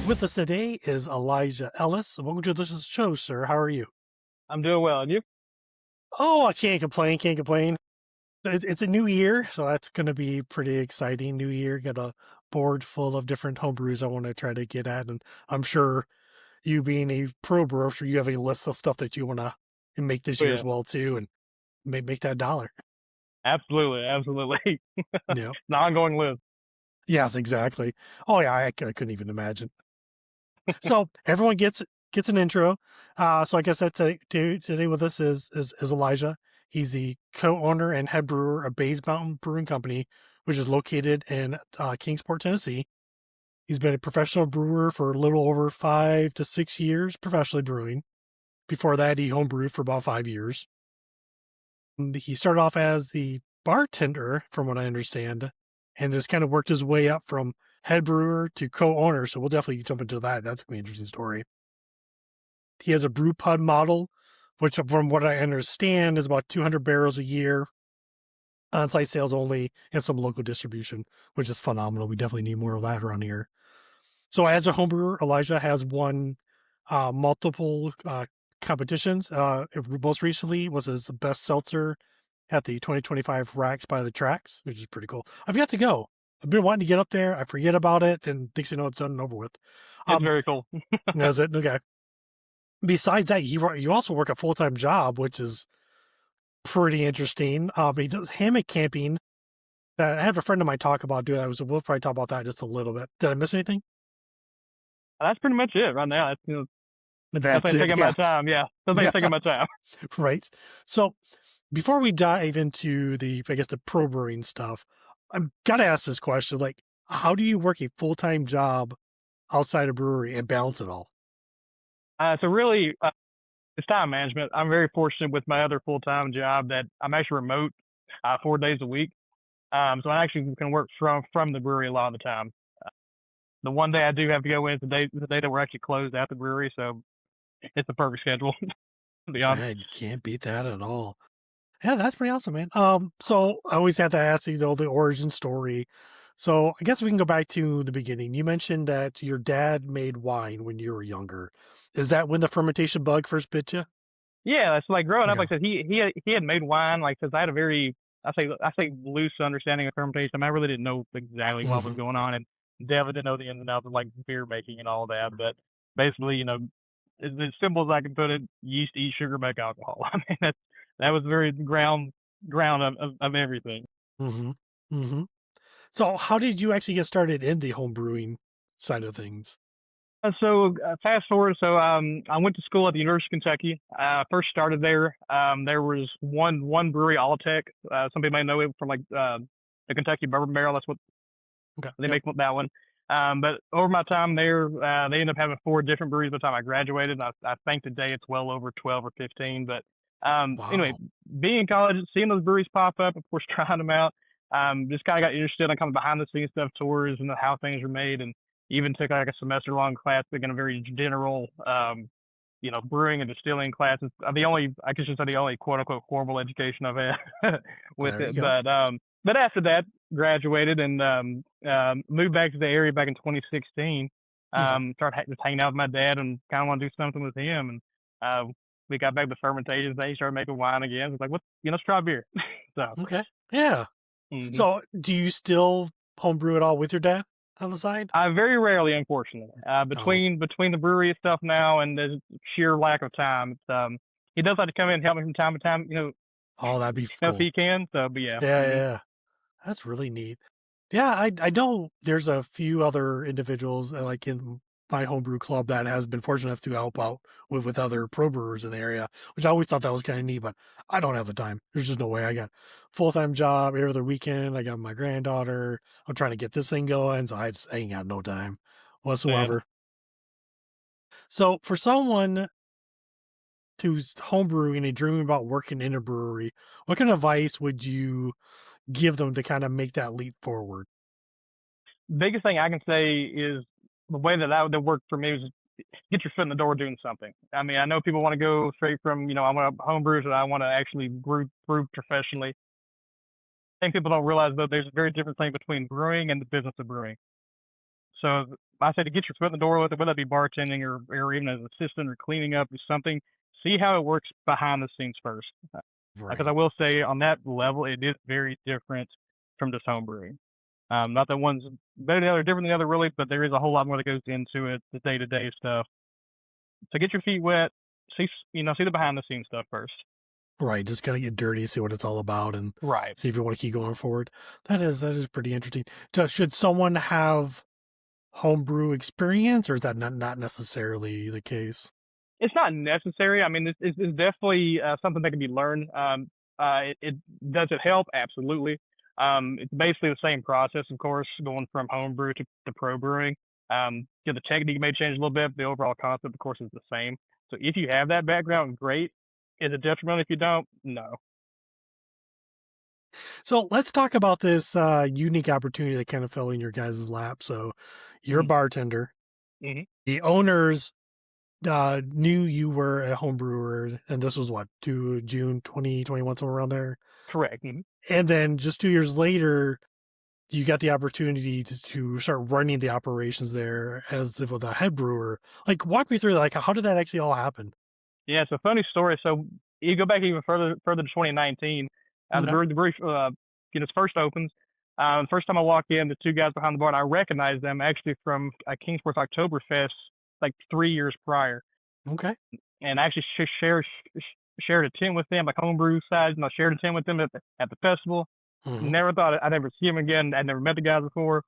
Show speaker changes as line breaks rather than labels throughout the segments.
With us today is Elijah Ellis. Welcome to the show, sir. How are you?
I'm doing well. And you?
Oh, I can't complain. Can't complain. It's a new year, so that's going to be pretty exciting. New year, got a board full of different homebrews I want to try to get at, and I'm sure you being a pro brewer, I'm sure you have a list of stuff that you want to make this
Oh,
year as
yeah,
well too, and make that dollar.
absolutely, absolutely.
Yeah.
An ongoing list.
Yes, exactly. Oh yeah, I couldn't even imagine. So everyone gets an intro. So I guess that today with us is Elijah. He's the co-owner and head brewer of Bays Mountain Brewing Company, which is located in Kingsport, Tennessee. He's been a professional brewer for a little over 5 to 6 years, professionally brewing. Before that, he homebrewed for about 5 years. And he started off as the bartender, from what I understand, and just kind of worked his way up from head brewer to co-owner. So we'll definitely jump into that. That's gonna be an interesting story. He has a brew pub model, which from what I understand is about 200 barrels a year, on-site sales only, and some local distribution, which is phenomenal. We definitely need more of that around here. So as a homebrewer, Elijah has won multiple competitions. Most recently was his best seltzer at the 2025 Racks by the Tracks, which is pretty cool. I've got to go. I've been wanting to get up there. I forget about it, and next thing you know, it's done and over with.
It's
Um,
very cool.
is it okay? Besides that, you also work a full-time job, which is pretty interesting. He does hammock camping. I had a friend of mine talk about doing that. We'll probably talk about that just a little bit. Did I miss anything?
That's pretty much it right now. That's
That's
definitely
it.
taking my
Yeah.
time. Yeah, definitely
Yeah.
taking my time.
Right. So before we dive into I guess the pro brewing stuff, I've got to ask this question. Like, how do you work a full-time job outside a brewery and balance it all?
So really, it's time management. I'm very fortunate with my other full-time job that I'm actually remote 4 days a week. So I actually can work from the brewery a lot of the time. The one day I do have to go in is the day that we're actually closed at the brewery. So it's the perfect schedule, to be honest.
Man, you can't beat that at all. Yeah, that's pretty awesome, man. So I always have to ask, the origin story. So I guess we can go back to the beginning. You mentioned that your dad made wine when you were younger. Is that when the fermentation bug first bit you?
Yeah, it's like growing up.
Okay.
Like I said, he had made wine. Like, cause I had a very I say loose understanding of fermentation. I mean, I really didn't know exactly what was
Hmm.
going on, and definitely didn't know the ins and outs of like beer making and all that. But basically, as simple as I can put it, yeast eat sugar, make alcohol. I mean, that was very ground of everything.
Hmm. Hmm. So how did you actually get started in the home brewing side of things?
Fast forward. I went to school at the University of Kentucky. First started there. There was one brewery, Alltech. Some people may know it from like the Kentucky Bourbon Barrel. That's what
Okay.
they
Yep.
make that one. But over my time there, they ended up having four different breweries by the time I graduated. I think today it's well over 12 or 15. But anyway,
Wow.
being in college, seeing those breweries pop up, of course, trying them out, just kind of got interested in kind of behind the scenes stuff, tours and how things are made, and even took like a semester long class, taking a very general, brewing and distilling classes. I guess you say the only quote unquote formal education I've had with
There you
it.
go.
But after that, graduated and moved back to the area back in 2016.
Okay.
Started just hanging out with my dad and kind of want to do something with him. And we got back to fermentation thing, started making wine again. It's like, let's try beer. So,
Okay. Yeah.
mhm.
So do you still homebrew at all with your dad on the side?
I very rarely, unfortunately,
Oh.
between the brewery stuff now and the sheer lack of time, he does like to come in and help me from time to time,
Oh, that'd be
if
cool.
he can. So, but yeah.
Yeah, yeah, yeah. That's really neat. Yeah, I know there's a few other individuals like in my homebrew club that has been fortunate enough to help out with other pro brewers in the area, which I always thought that was kind of neat, but I don't have the time. There's just no way. I got full-time job every other weekend. I got my granddaughter. I'm trying to get this thing going, so I ain't got no time
And
whatsoever. So for someone who's homebrewing and dreaming about working in a brewery, what kind of advice would you give them to kind of make that leap forward?
biggest thing I can say is the way that worked for me was get your foot in the door doing something. I mean, I know people want to go straight from, I want to homebrew, so I want to actually brew professionally. I think people don't realize though there's a very different thing between brewing and the business of brewing. So I say to get your foot in the door with it, whether it be bartending or even as an assistant or cleaning up or something. See how it works behind the scenes first, because I
Right.
will say on that level, it is very different from just homebrewing. Not that one's better than the other, different than the other, really, but there is a whole lot more that goes into it, the day-to-day stuff. So get your feet wet, see the behind the scenes stuff first.
Right. Just kind of get dirty, see what it's all about, and
Right.
see if you want to keep going forward. That is pretty interesting. Should someone have homebrew experience, or is that not necessarily the case?
It's not necessary. I mean, it's definitely something that can be learned. It does it help? Absolutely. It's basically the same process, of course, going from homebrew to pro brewing. The technique may change a little bit, but the overall concept, of course, is the same. So if you have that background, great. Is it detrimental if you don't? No.
So let's talk about this unique opportunity that kind of fell in your guys' lap. So you're a
Hmm.
bartender.
Hmm.
The owners knew you were a home brewer, and this was what, to June 2021, somewhere around there.
Correct. Hmm.
And then just 2 years later, you got the opportunity to start running the operations there as the head brewer. Like, walk me through, like, how did that actually all happen?
Yeah, it's a funny story. So you go back even further to 2019.
Okay.
The brewery, its first opens. First time I walked in, the two guys behind the bar, and I recognized them actually from Kingsport Oktoberfest like 3 years prior,
Okay.
and I actually shared a tent with them, like homebrew side, and I shared a tent with them at the festival.
Hmm.
Never thought I'd ever see them again. I'd never met the guys before,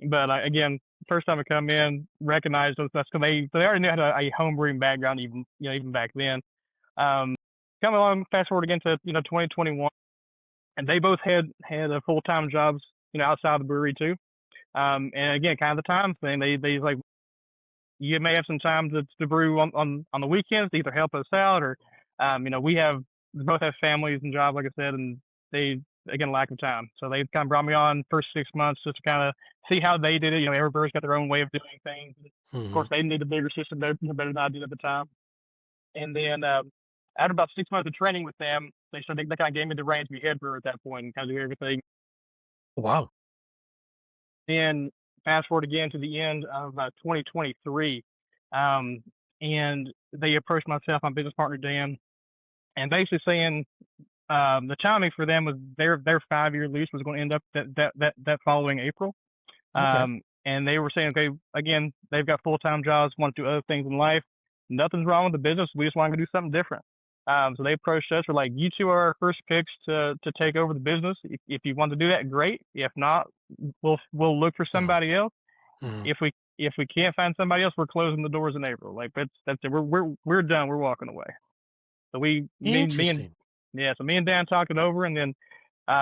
but again, first time I come in, recognized those. That's because they already knew I had a homebrewing background, even back then. Um, Come along, fast forward again to 2021, and they both had full time jobs, outside the brewery too. And again, kind of the time thing. They like, you may have some time to brew on the weekends to either help us out or, we both have families and jobs, like I said, and they, again, lack of time. So they kind of brought me on first 6 months just to kind of see how they did it. Every brewer's got their own way of doing things. Of
Hmm.
course, they need a bigger system better than I did at the time. And then after about 6 months of training with them, they kind of gave me the reins to be head brewer at that point and kind of do everything.
Wow.
Then fast forward again to the end of 2023, um, and they approached myself, my business partner Dan, and basically saying the timing for them was their 5 year lease was going to end up that following April.
Okay.
And they were saying, okay, again, they've got full time jobs, want to do other things in life. Nothing's wrong with the business. We just want to do something different. So they approached us. We're like, you two are our first picks to take over the business. If you want to do that, great. If not, we'll look for
Hmm.
somebody else.
Hmm.
If we can't find somebody else, we're closing the doors in April. Like that's it. We're done. We're walking away. So me and
Interesting.
yeah. So me and Dan talked it over, and then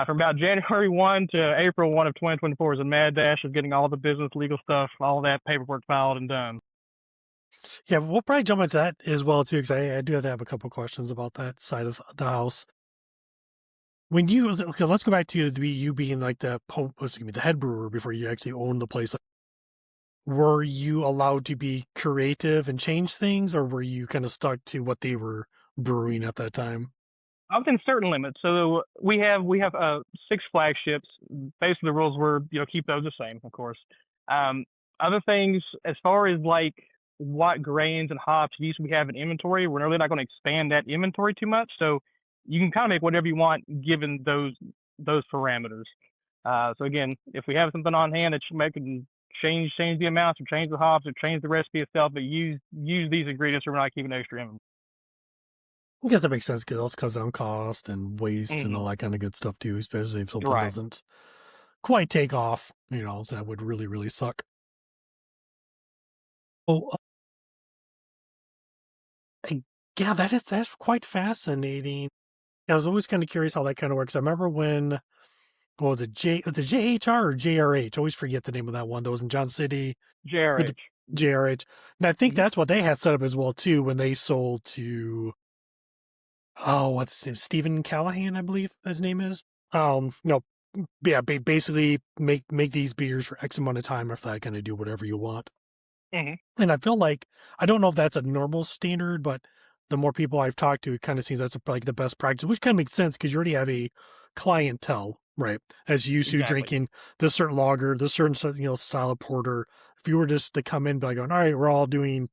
from about January 1 to April 1 of 2024 is a mad dash of getting all the business legal stuff, all that paperwork filed and done.
Yeah, we'll probably jump into that as well too, because I do have to have a couple questions about that side of the house. When you okay, let's go back to you being like the head brewer before you actually owned the place. Were you allowed to be creative and change things, or were you kind of stuck to what they were brewing at that time?
Within certain limits. So we have six flagships. Basically, the rules were keep those the same, of course. Um, Other things as far as like what grains and hops yeast we have in inventory, we're really not going to expand that inventory too much. So you can kind of make whatever you want given those parameters. So again, if we have something on hand that you make and change the amounts or change the hops or change the recipe itself, but use these ingredients, or we're not keeping extra inventory.
I guess that makes sense because also cuts down cost and waste and
Hmm.
all that kind of good stuff too, especially if something
Right.
doesn't quite take off, so that would really, really suck. Oh, I- yeah, that's quite fascinating. I was always kind of curious how that kind of works. I remember when, what was it, was it JHR or JRH? Always forget the name of that one that was in John City with the
JRH.
JRH. And I think
Mhm.
that's what they had set up as well too when they sold to, oh, what's his name? Stephen Callahan, I believe his name is. No, yeah, basically make these beers for X amount of time after that, kind of do whatever you want.
Mhm.
And I feel like, I don't know if that's a normal standard, but the more people I've talked to, it kind of seems that's like the best practice, which kind of makes sense because you already have a clientele, right? As used to
Exactly.
drinking this certain lager, this certain style of porter, if you were just to come in, be like, all right, we're all doing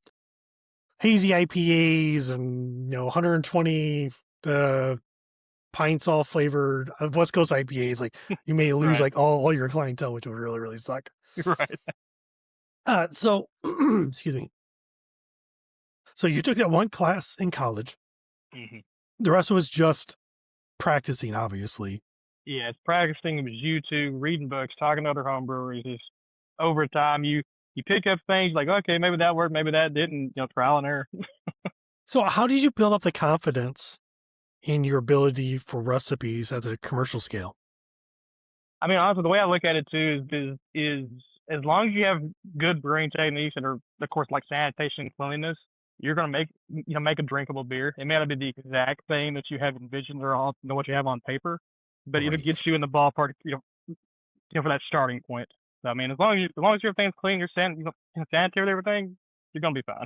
hazy IPAs and 120 pints all flavored West Coast IPAs, like you may lose
Right.
like all your clientele, which would really really suck.
Right.
So excuse me. So you took that one class in college.
Hmm.
The rest was just practicing, obviously.
Yeah, it's practicing. It was YouTube, reading books, talking to other home breweries. Just over time, you pick up things like, okay, maybe that worked, maybe that didn't. Trial and error.
So how did you build up the confidence in your ability for recipes at the commercial scale?
I mean, honestly, the way I look at it too is as long as you have good brewing techniques and are, of course, like sanitation and cleanliness, you're gonna make a drinkable beer. It may not be the exact thing that you have envisioned or what you have on paper, but it'll
Right.
get you in the ballpark, for that starting point. So, I mean, as long as everything's clean, sanitary, everything, you're gonna be fine.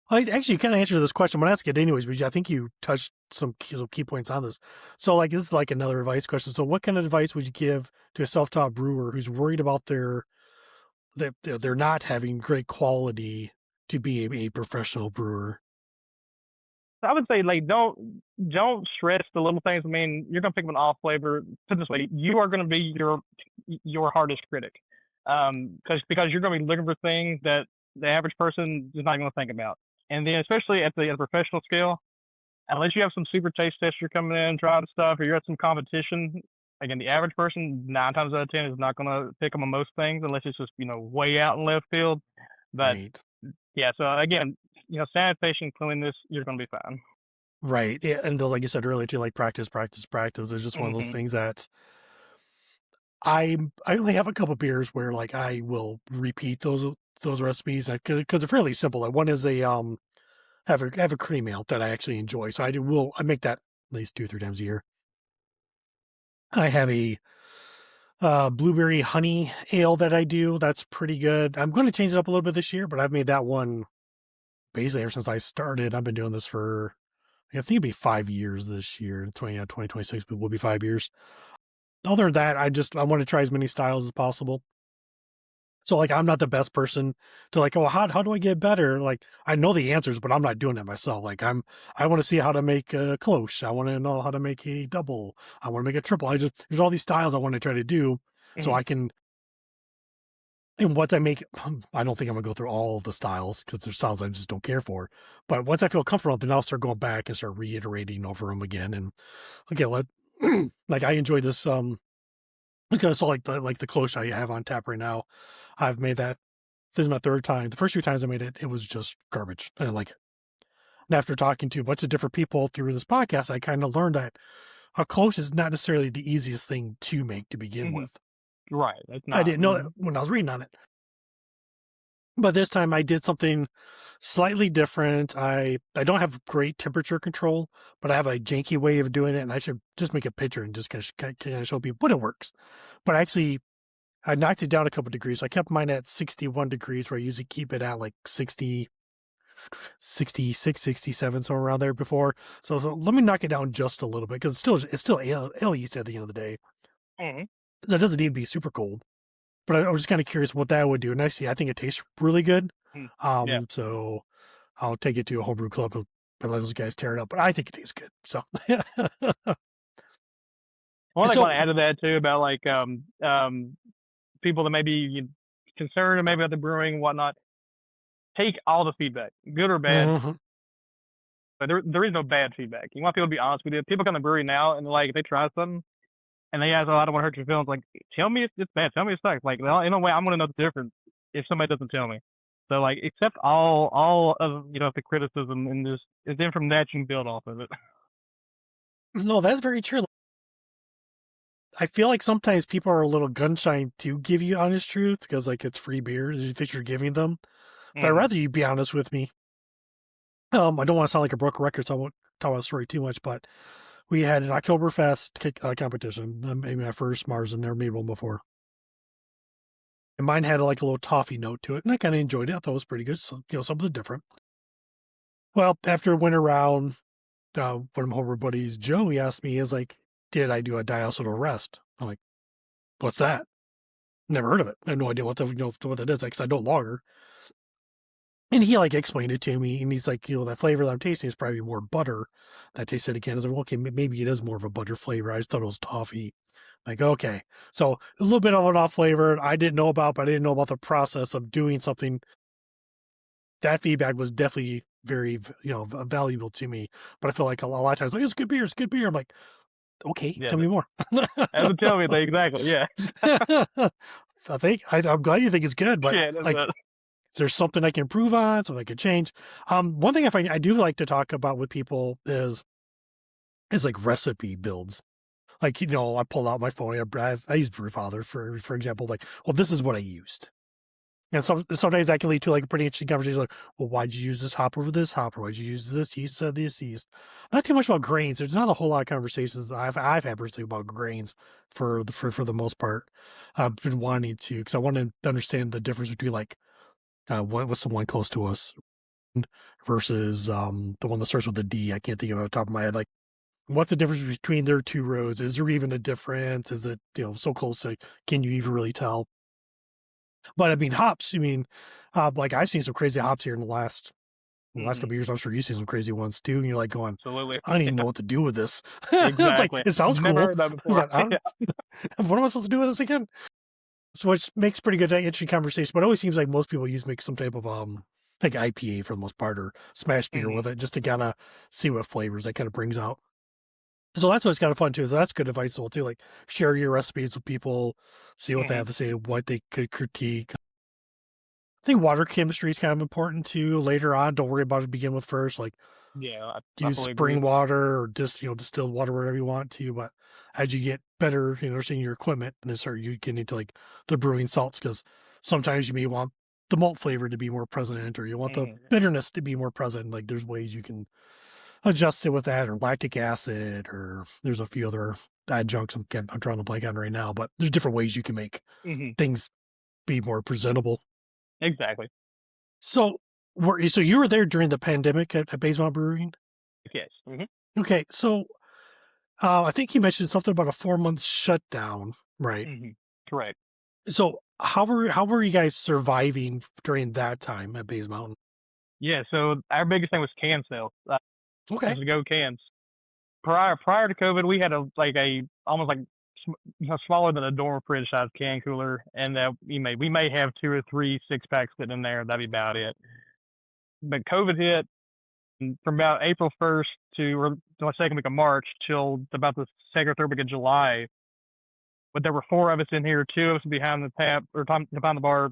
Well, actually, you kind of answered this question. I'm going to ask it anyways, but I think you touched some key points on this. So, like, this is like another advice question. So, what kind of advice would you give to a self-taught brewer who's worried about that they're not having great quality to be a professional brewer?
So I would say like don't stress the little things. I mean, you're gonna pick up an off flavor. Put it this way, you are gonna be your hardest critic, because you're gonna be looking for things that the average person is not even gonna think about. And then especially at the professional scale, unless you have some super taste tester coming in, trying stuff, or you're at some competition. Again, the average person 9 times out of 10 is not gonna pick them on most things unless it's just way out in left field. But
Right.
yeah, so again, sanitation, cleanliness, you're gonna be fine.
Right. Yeah, and like you said earlier, too, like practice, practice, practice is just one of those
Hmm.
things that I only have a couple beers where like I will repeat those recipes because they're fairly simple. Like one is a have a cream ale that I actually enjoy, so I make that at least 2 or 3 times a year. I have a blueberry honey ale that I do. That's pretty good. I'm going to change it up a little bit this year, but I've made that one basically ever since I started. I've been doing this for I think it'll be 5 years this year. 2026, but will be 5 years. Other than that, I want to try as many styles as possible. So like I'm not the best person to like, oh, how do I get better? Like I know the answers, but I'm not doing it myself. Like I want to see how to make a cloche. I want to know how to make a double. I want to make a triple. There's all these styles I want to try to do so
Hmm.
I can. And once I make, I don't think I'm gonna go through all the styles because there's styles I just don't care for. But once I feel comfortable, then I'll start going back and start reiterating over them again. And okay, like I enjoy this because so like the cloche I have on tap right now, I've made that. This is my third time. The first 2 times I made it, it was just garbage. I didn't like it. And after talking to a bunch of different people through this podcast, I kind of learned that a close is not necessarily the easiest thing to make to begin
Hmm.
with.
Right. That's
I
not.
didn't know that when I was reading on it. But this time I did something slightly different. I don't have great temperature control, but I have a janky way of doing it, and I should just make a picture and just kind of show people, but it works. But actually, I knocked it down a couple degrees. I kept mine at 61 degrees, where I usually keep it at like 60, 66, 67, somewhere around there before. So let me knock it down just a little bit because it's still ale yeast at the end of the day.
Hmm.
So it doesn't need to be super cold. But I was just kind of curious what that would do. And I think it tastes really good.
Yeah.
So I'll take it to a homebrew club and let those guys tear it up. But I think it tastes good. So,
One thing I want
so
to add to that too about like people that may be concerned maybe about the brewing and whatnot. Take all the feedback, good or bad.
mhm.
But there is no bad feedback. You want people to be honest with you. People come to the brewery now and like if they try something and they ask, "Oh, I don't want to hurt your feelings." Like, tell me it's bad. Tell me it sucks. Like, well, in a way, I'm gonna know the difference if somebody doesn't tell me. So like, accept all of the criticism and just and then from that you can build off of it.
No, that's very true. I feel like sometimes people are a little gun shy to give you honest truth because like it's free beers you think you're giving them. But I'd
Hmm.
rather you be honest with me. I don't want to sound like a broken record, so I won't tell the story too much. But we had an Oktoberfest competition. Maybe my first Mars, and never made one before. And mine had like a little toffee note to it, and I kind of enjoyed it. I thought it was pretty good. So, something different. Well, after it went around, one of my homebrew buddies, Joe, he asked me, he was like, did I do a diacetyl rest? I'm like, what's that? Never heard of it. I have no idea what what that is because I don't lager. And he like explained it to me, and he's like, that flavor that I'm tasting is probably more butter. That tasted again. I was like, well, okay, maybe it is more of a butter flavor. I just thought it was toffee. Like, okay, so a little bit of an off flavor I didn't know about, but I didn't know about the process of doing something. That feedback was definitely very, valuable to me. But I feel like a lot of times, like, it's good beer, it's good beer. I'm like, okay,
Yeah,
tell me more.
doesn't tell me that exactly. Yeah,
I'm glad you think it's good, but
yeah, that's
like, is there something I can improve on, something I could change? One thing I find I do like to talk about with people is like recipe builds. Like, I pull out my phone. I use Brewfather for example. Like, well, this is what I used. And sometimes that can lead to like a pretty interesting conversation. Like, well, why'd you use this hop over this hop? Or why'd you use this yeast instead of this yeast? Not too much about grains. There's not a whole lot of conversations I've had personally about grains for the most part. I've been wanting to because I want to understand the difference between like what's the one close to us versus the one that starts with a D. I can't think of it off the top of my head. Like, what's the difference between their two roads? Is there even a difference? Is it so close? Like, can you even really tell? But I mean, hops. I mean, like I've seen some crazy hops here in the last couple of years. I'm sure you've seen some crazy ones too. And you're like going,
absolutely.
I don't even know what to do with this. It's like
Exactly.
it sounds
Never
cool,
heard that before.
but I don't. What am I supposed to do with this again? So which makes pretty good interesting conversation. But it always seems like most people make some type of like IPA for the most part or smash beer
Mhm.
with it just to kind of see what flavors that kind of brings out. So that's what's kind of fun too. So that's good advice as well too. Like share your recipes with people, see what they
Mhm.
have to say, what they could critique. I think water chemistry is kind of important too later on. Don't worry about it to begin with first. Like
Yeah, I
use
fully agree.
spring water or just, distilled water, whatever you want to. But as you get better, understanding your equipment, and then start you get into like the brewing salts because sometimes you may want the malt flavor to be more present or you want the
Mhm.
bitterness to be more present. Like there's ways you can adjust it with that or lactic acid or there's a few other adjuncts I'm trying to blank on right now, but there's different ways you can make
Mhm.
things be more presentable.
Exactly.
So so you were there during the pandemic at Bays Mountain Brewing?
Yes. Mhm.
Okay, so I think you mentioned something about a 4 month shutdown, right?
Mhm. Correct.
So how were you guys surviving during that time at Bays Mountain?
Yeah. So our biggest thing was can sales.
Okay,
Just to go cans. Prior to COVID, we had a almost like smaller than a dorm fridge size can cooler, and we may have 2 or 3 6 packs sitting in there. That'd be about it. But COVID hit from about April 1st to the second week of March till about the second or third week of July. But there were 4 of us in here, 2 of us behind the tap or behind the bar,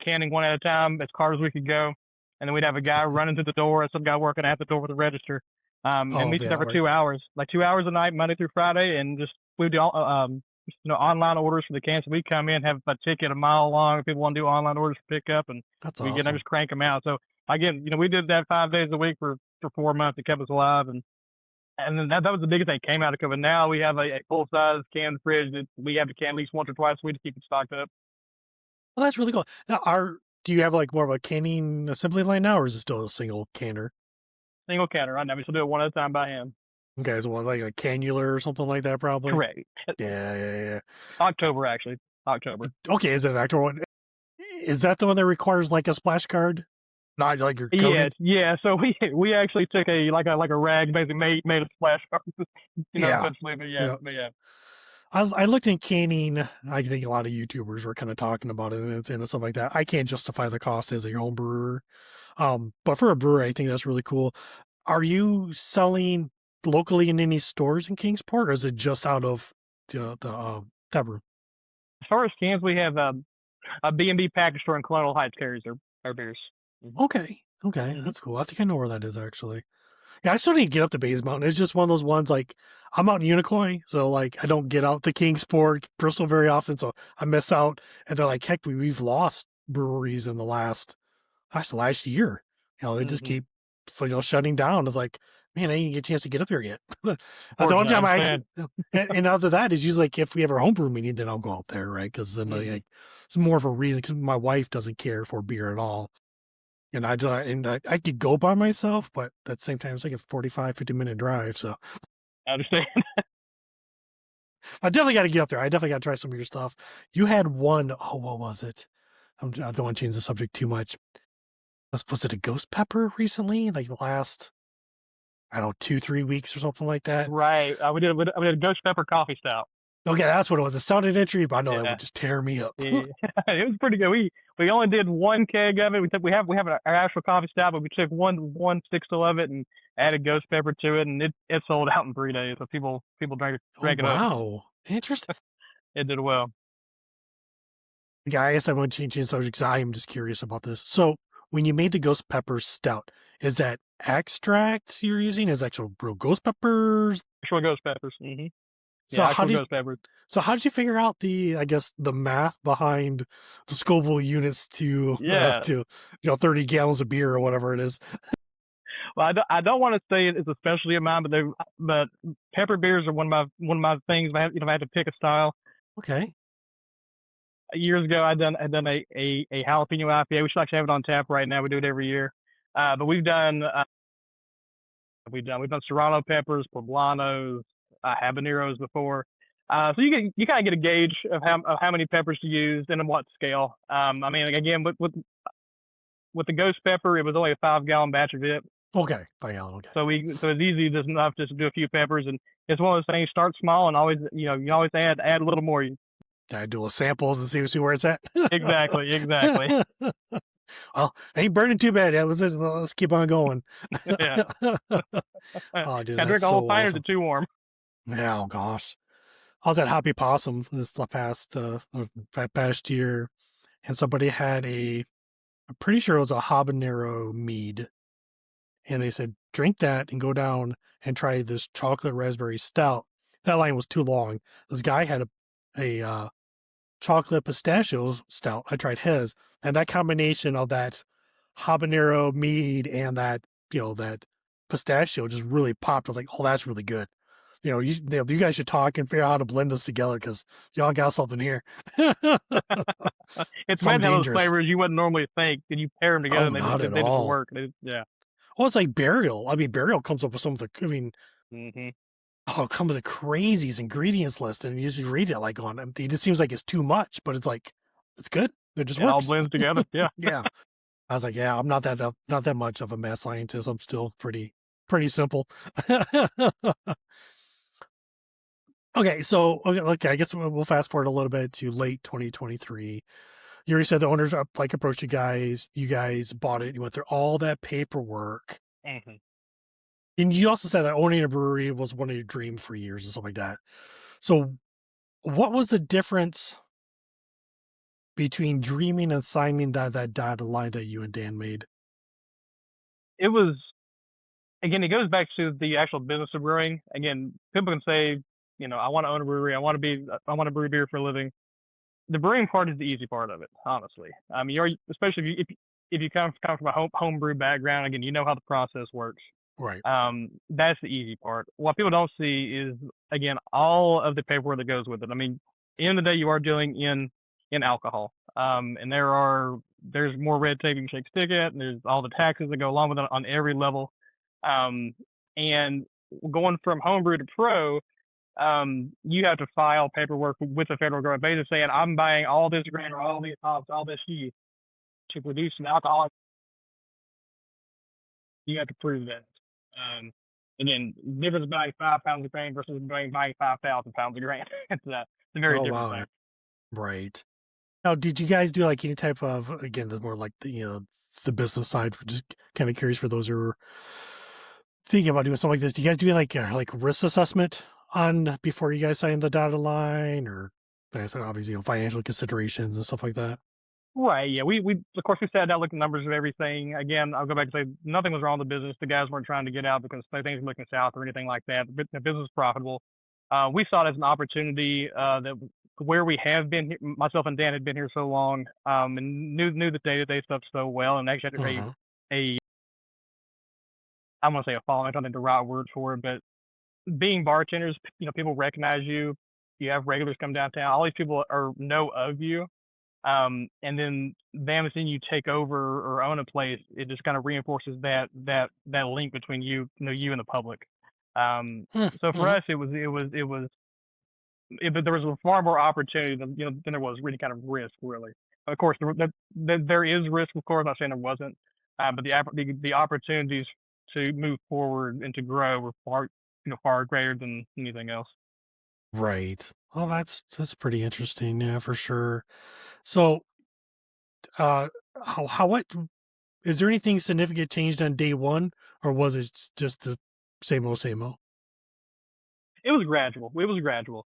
canning one at a time as hard as we could go. And then we'd have a guy running to the door and some guy working at the door with the register. And
oh
we sit there
yeah,
for
like
2 hours, like 2 hours a night, Monday through Friday, and just we do online orders for the cans. So we come in, have a ticket a mile long. If people want to do online orders for pickup, and
that's
we get them,
awesome.
just crank them out. So again, we did that 5 days a week for 4 months. It kept us alive, and then that was the biggest thing that came out of COVID. Now we have a full size can fridge that we have to can at least once or twice a week to keep it stocked up.
Well, that's really cool. Now, do you have like more of a canning assembly line now, or is it still a single canner?
Single canner right now. We still do it one at a time by hand.
Okay, so like a cannula or something like that, probably.
Correct.
Yeah, yeah,
October actually.
yeah.
October.
Okay, is it an actual one? Is that the one that requires like a splash card? Not like you're
Yes,
coated.
yeah. So we actually took a rag, basically made a splash,
Yeah,
essentially.
yeah.
But yeah.
I looked in canning. I think a lot of YouTubers were kind of talking about it and stuff like that. I can't justify the cost as a home brewer. But for a brewer, I think that's really cool. Are you selling locally in any stores in Kingsport, or is it just out of the tap room?
As far as cans, we have a B&B package store in Colonial Heights carries our beers. Hmm.
Okay, okay,
Hmm.
that's cool. I think I know where that is actually. Yeah, I still need to get up to Bays Mountain. It's just one of those ones like I'm out in Unicoi, so like I don't get out to Kingsport, Bristol very often, so I miss out. And they're like, heck, we've lost breweries in the last year. They just
Hmm.
keep shutting down. It's like, man, I didn't get a chance to get up here yet. The only
Fortunately, I
time
understand.
and after that is usually like if we have our homebrew meeting, then I'll go out there, right? Because then
Hmm.
like it's more of a reason. Because my wife doesn't care for beer at all. And I could go by myself, but at the same time, it's like a 45, 50 minute drive. So,
I understand.
I definitely got to get up there. I definitely got to try some of your stuff. You had one, oh, what was it? I don't want to change the subject too much. Was it a ghost pepper recently? Like the last, I don't know, 2-3 weeks or something like that.
Right. We did a ghost pepper coffee stout.
Okay, that's what it was. It sounded interesting, but I know that
Yeah.
would just tear me up.
Yeah. It was pretty good. We only did one keg of it. We have our actual coffee stout, but we took one sixth of it and added ghost pepper to it, and it sold out in 3 days. So people
Oh,
drank it up.
wow. Interesting.
It did well.
Yeah, I guess I want to change the subject because I am just curious about this. So, when you made the ghost pepper stout, is that extract you're using? Is actual real ghost peppers?
Actual ghost peppers.
So
Yeah,
how
actual
did
ghost peppers.
so how did you figure out I guess the math behind the Scoville units
Yeah.
to 30 gallons of beer or whatever it is?
Well, I don't want to say it's a specialty of mine, but pepper beers are one of my things. If I had to pick a style,
Okay.
years ago I done a jalapeno IPA. We should actually have it on tap right now. We do it every year. But we've done serrano peppers, poblanos, habaneros before. So you kind of get a gauge of how many peppers to use and on what scale. I mean, like, again, with the ghost pepper, it was only a 5 gallon batch of it.
Okay. 5 gallon. Okay.
So it's easy just enough just to do a few peppers, and it's one of those things. Start small and always you always add a little more.
I do little samples and see where it's at.
Exactly.
Well, ain't burning too bad. Yeah, let's keep on going.
Yeah.
Oh, dude,
I
that's
drink a whole
so
pint of
awesome.
it too warm.
Yeah, oh gosh. I was at Happy Possum past year, and somebody had I'm pretty sure it was a habanero mead, and they said drink that and go down and try this chocolate raspberry stout. That line was too long. This guy had a chocolate pistachio stout. I tried his, and that combination of that habanero mead and that pistachio just really popped. I was like, oh, that's really good. You guys should talk and figure out how to blend this together because y'all got something here.
It's
Some
amazing how those
dangerous.
flavors you wouldn't normally think, and you pair them together,
Oh,
and
not at
they just
all.
work. Yeah.
Well, it's like burial. I mean, burial comes up with some of the. I mean,
hmm
oh, it comes with the craziest ingredients list, and you usually read it like on it. It just seems like it's too much, but it's like it's good. It just
It all
works.
blends together. Yeah.
Yeah. I was like, yeah, I'm not that much of a math scientist. I'm still pretty simple. Okay, so okay, I guess we'll fast forward a little bit to late 2023. You already said the owners like approached you guys. You guys bought it. You went through all that paperwork,
hmm
and you also said that owning a brewery was one of your dreams for years and stuff like that. So, what was the difference between dreaming and signing that dotted line that you and Dan made?
It was, again, it goes back to the actual business of brewing. Again, people can say, I want to own a brewery. I want to brew beer for a living. The brewing part is the easy part of it, honestly. I mean, especially if you come from a homebrew background. Again, you know how the process works.
Right.
That's the easy part. What people don't see is, again, all of the paperwork that goes with it. I mean, at the end of the day, you are dealing in alcohol, and there's more red tape you can shake stick at, and there's all the taxes that go along with it on every level. Um, and going from homebrew to pro, you have to file paperwork with the federal government, basically saying I'm buying all this grain or all these hops, all this yeast to produce an alcohol. You have to prove that. Um, Again, difference buying 5 pounds of grain versus buying 5,000 pounds of grain. It's a very
Oh
different
wow.
thing.
Right. Now, did you guys do like any type of again the more like the business side? Just kind of curious for those who are thinking about doing something like this. Do you guys do like risk assessment on before you guys sign the dotted line, or like I said, obviously financial considerations and stuff like that?
Right. Yeah. We of course we sat down, looked at numbers of everything. Again, I'll go back and say nothing was wrong with the business. The guys weren't trying to get out because things were looking south or anything like that. The business was profitable. We saw it as an opportunity that where we have been, myself and Dan had been here so long, and knew the day-to-day stuff so well, and actually had
Uh-huh.
a I'm gonna say a following. I don't think the right word for it, but being bartenders, people recognize you. You have regulars come downtown. All these people know of you, and then them seeing you take over or own a place, it just kind of reinforces that link between you and the public. Um, so for
Mm-hmm.
us, it was but there was far more opportunity than there was really kind of risk, really. Of course, there is risk, of course. I'm not saying there wasn't, but the opportunities to move forward and to grow were far greater than anything else.
Right. Well, that's pretty interesting. Yeah, for sure. So, uh, what is there anything significant changed on day one, or was it just the same old, same old?
It was gradual. It was gradual.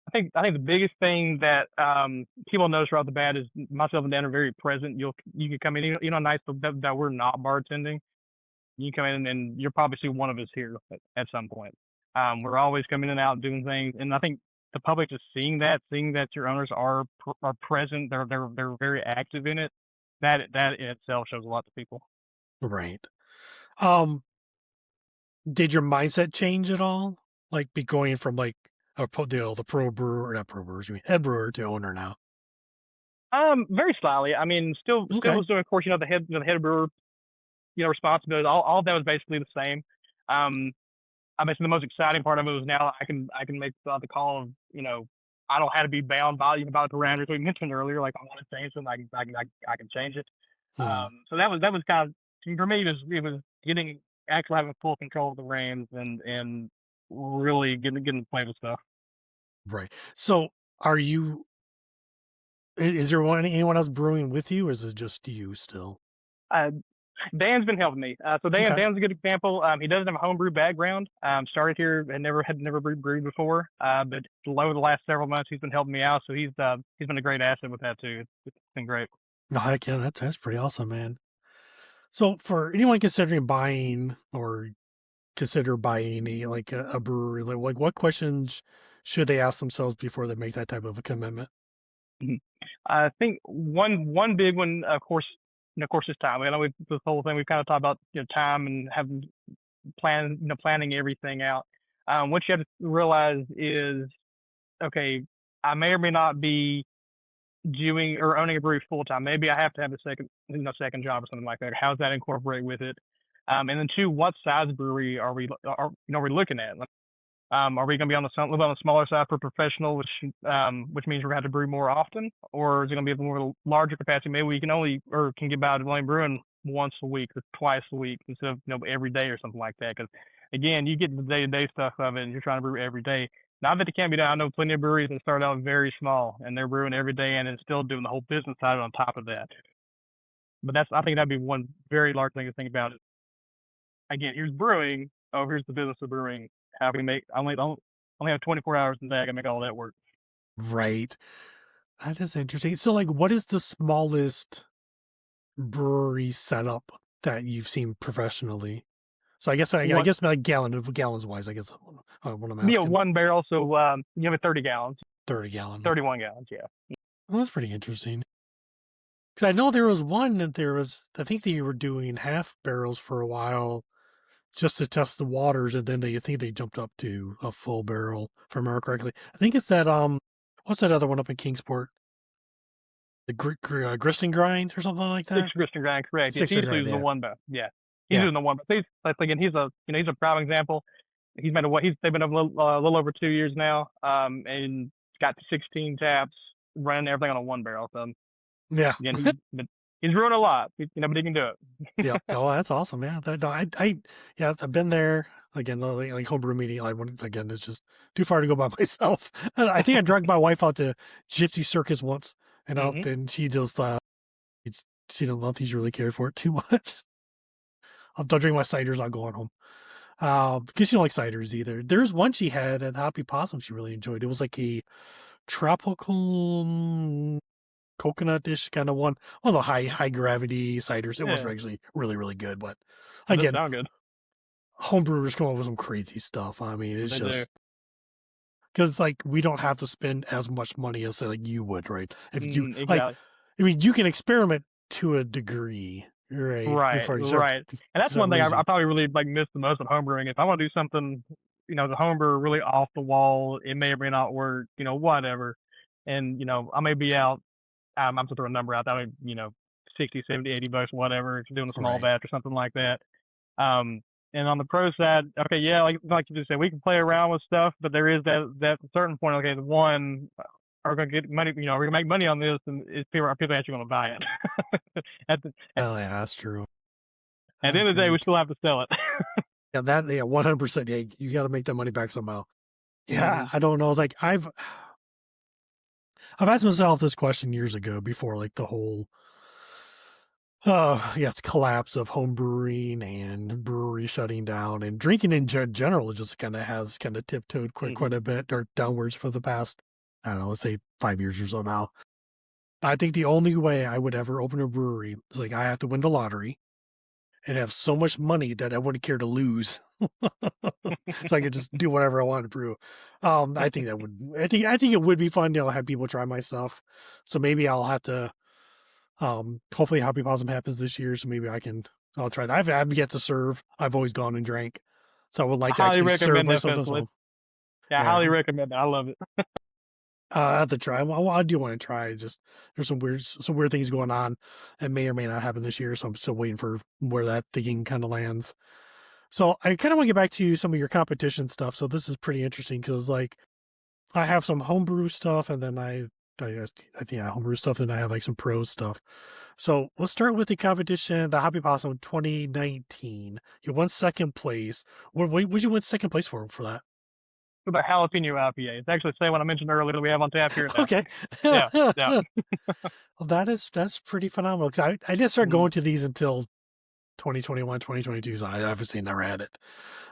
I think the biggest thing that people notice right off the bat is myself and Dan are very present. You can come in, nights that we're not bartending. You can come in and you'll probably see one of us here at some point. We're always coming in and out doing things, and I think the public is seeing that your owners are present. They're very active in it. That in itself shows a lot to people.
Right. Um, did your mindset change at all? Like be going from like the pro brewer, not pro brewers, you mean head brewer to owner now.
Very slightly. I mean, still
Okay.
was doing, of course, the head brewer, responsibility. All of that was basically the same. Um, I mean, the most exciting part of it was now I can make the call of I don't have to be bound by by the parameters we mentioned earlier. Like I want to change them, I can change it.
Hmm.
So that was kind of for me. It was getting actually having full control of the reins and really getting to play with stuff.
Right. So, are you? Is there anyone else brewing with you, or is it just you still?
Uh, Dan's been helping me. So
Okay.
Dan's a good example. He doesn't have a homebrew background. Started here and never brewed before. But over the last several months, he's been helping me out. So he's been a great asset with that too. It's been great.
No, heck yeah, that's pretty awesome, man. So, for anyone considering buying or consider buying a brewery, like what questions should they ask themselves before they make that type of a commitment?
Mhm. I think one big one, of course, is time. I know this whole thing we've kind of talked about, time and having planning everything out. What you have to realize is, okay, I may or may not be doing or owning a brewery full time. Maybe I have to have a second job or something like that. How's that incorporate with it? And then two, what size brewery are we looking at? Are we going to be on a little on the smaller side for professional, which means we're going to have to brew more often, or is it going to be a more larger capacity? Maybe we can can get by only brewing once a week or twice a week instead of every day or something like that. Because again, you get the day to day stuff of it, and you're trying to brew every day. Not that it can't be done. I know plenty of breweries that start out very small and they're brewing every day and then still doing the whole business side on top of that. But I think that'd be one very large thing to think about. Again, here's brewing. Oh, here's the business of brewing. How can we make? I only have 24 hours in the day. I can make all that work.
Right. That is interesting. So, like, what is the smallest brewery setup that you've seen professionally? So, I
One,
guess like gallons wise, I guess what I'm
yeah,
asking.
one barrel. So you have a 30 gallons,
30 gallon.
31 gallons. Yeah.
Well, that's pretty interesting. Because I know there was one that I think they were doing half barrels for a while just to test the waters, and then I think they jumped up to a full barrel, if I remember correctly. I think it's that what's that other one up in Kingsport? The grist and grind or something like
Six
that.
Christian grind, correct. Yes,
Six
he's
grind,
doing the
yeah,
one barrel. Yeah, he's
yeah,
doing the one. But like again, he's a prime example. He's made a what? They've been a little over 2 years now. And got 16 taps, running everything on a one barrel. So
yeah,
again, he's ruined a lot. But he can do
yeah.
it.
Oh, that's awesome. Yeah, no, yeah, I've been there again. Like homebrew meeting. Like again, it's just too far to go by myself. I think I dragged my wife out to Gypsy Circus once, and
Hmm.
she just she don't think she really cared for it too much. I'm done drinking my ciders. I'm going home. Because she don't like ciders either. There's one she had at Happy Possum she really enjoyed. It was like a tropical coconut dish kind of one of the high gravity ciders. It was
Yeah,
actually really good. But
it does
again,
sound good.
homebrewers come up with some crazy stuff. I mean, it's
They do.
just because like we don't have to spend as much money as say like you would, right? If you like,
Exactly.
I mean, you can experiment to a degree, right?
Right,
Before
right. And
you
that's
start
one thing I
raising.
probably really like miss the most of homebrewing. If I want to do something, the homebrew really off the wall, it may or may not work, whatever. And, I may be out, I'm just throwing a number out that, 60, 70, $80, whatever, if you're doing a small
Right.
batch or something like that. Um, And on the pro side, okay, yeah, like you just said, we can play around with stuff, but there is that certain point. Okay, the one are gonna get money. You know, we're gonna make money on this, and are people actually gonna buy it?
Oh yeah, that's true.
At the
That's
end of the day,
very
we
true.
still have to sell it.
Yeah, that yeah, 100%. Yeah, you got to make that money back somehow. Yeah,
Hmm.
I don't know. It's like I've asked myself this question years ago before, like the whole yes, collapse of home brewing and brewery shutting down and drinking in general just kind of has kind of tiptoed quite
Hmm.
a bit or downwards for the past, I don't know, let's say 5 years or so now. I think the only way I would ever open a brewery is like I have to win the lottery and have so much money that I wouldn't care to lose. So I could just do whatever I want to brew. I think that would I think it would be fun to have people try my stuff. So maybe I'll have to hopefully Happy Possum happens this year, so maybe I'll try that. I've yet to serve. I've always gone and drank. So I would
I
like to
highly
actually serve
recommend that
myself as
festival.
well.
Yeah, I
Yeah.
highly recommend it. I love it.
I have to try. Well, I do want to try. Just there's some weird things going on that may or may not happen this year. So I'm still waiting for where that thinking kind of lands. So I kind of want to get back to some of your competition stuff. So this is pretty interesting because like I have some homebrew stuff, and then I think I homebrew stuff, and I have like some pro stuff. So let's start with the competition, the Happy Possum 2019. You won second place. What would you win second place for that?
For the jalapeno IPA. It's actually the same one I mentioned earlier that we have on tap here now.
Okay.
Yeah, yeah.
Well, that's pretty phenomenal because I didn't start
Mm.
going to these until 2021, 2022, so I obviously never had it.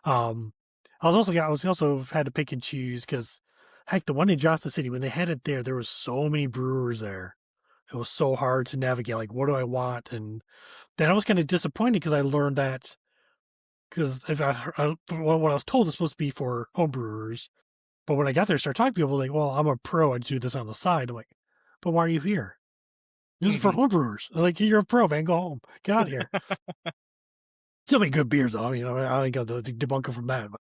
Um, I was also had to pick and choose because heck, the one in Johnson City when they had it there was so many brewers there. It was so hard to navigate. Like, what do I want? And then I was kind of disappointed because I learned that because if what I was told is supposed to be for homebrewers, but when I got there, I started talking to people like, "Well, I'm a pro. I do this on the side." I'm like, "But why are you here? This is for
Hmm.
homebrewers." I'm like, "You're a pro, man. Go home. Get out of here." Still many good beers, though. You know, I ain't got to debunk them from that. But.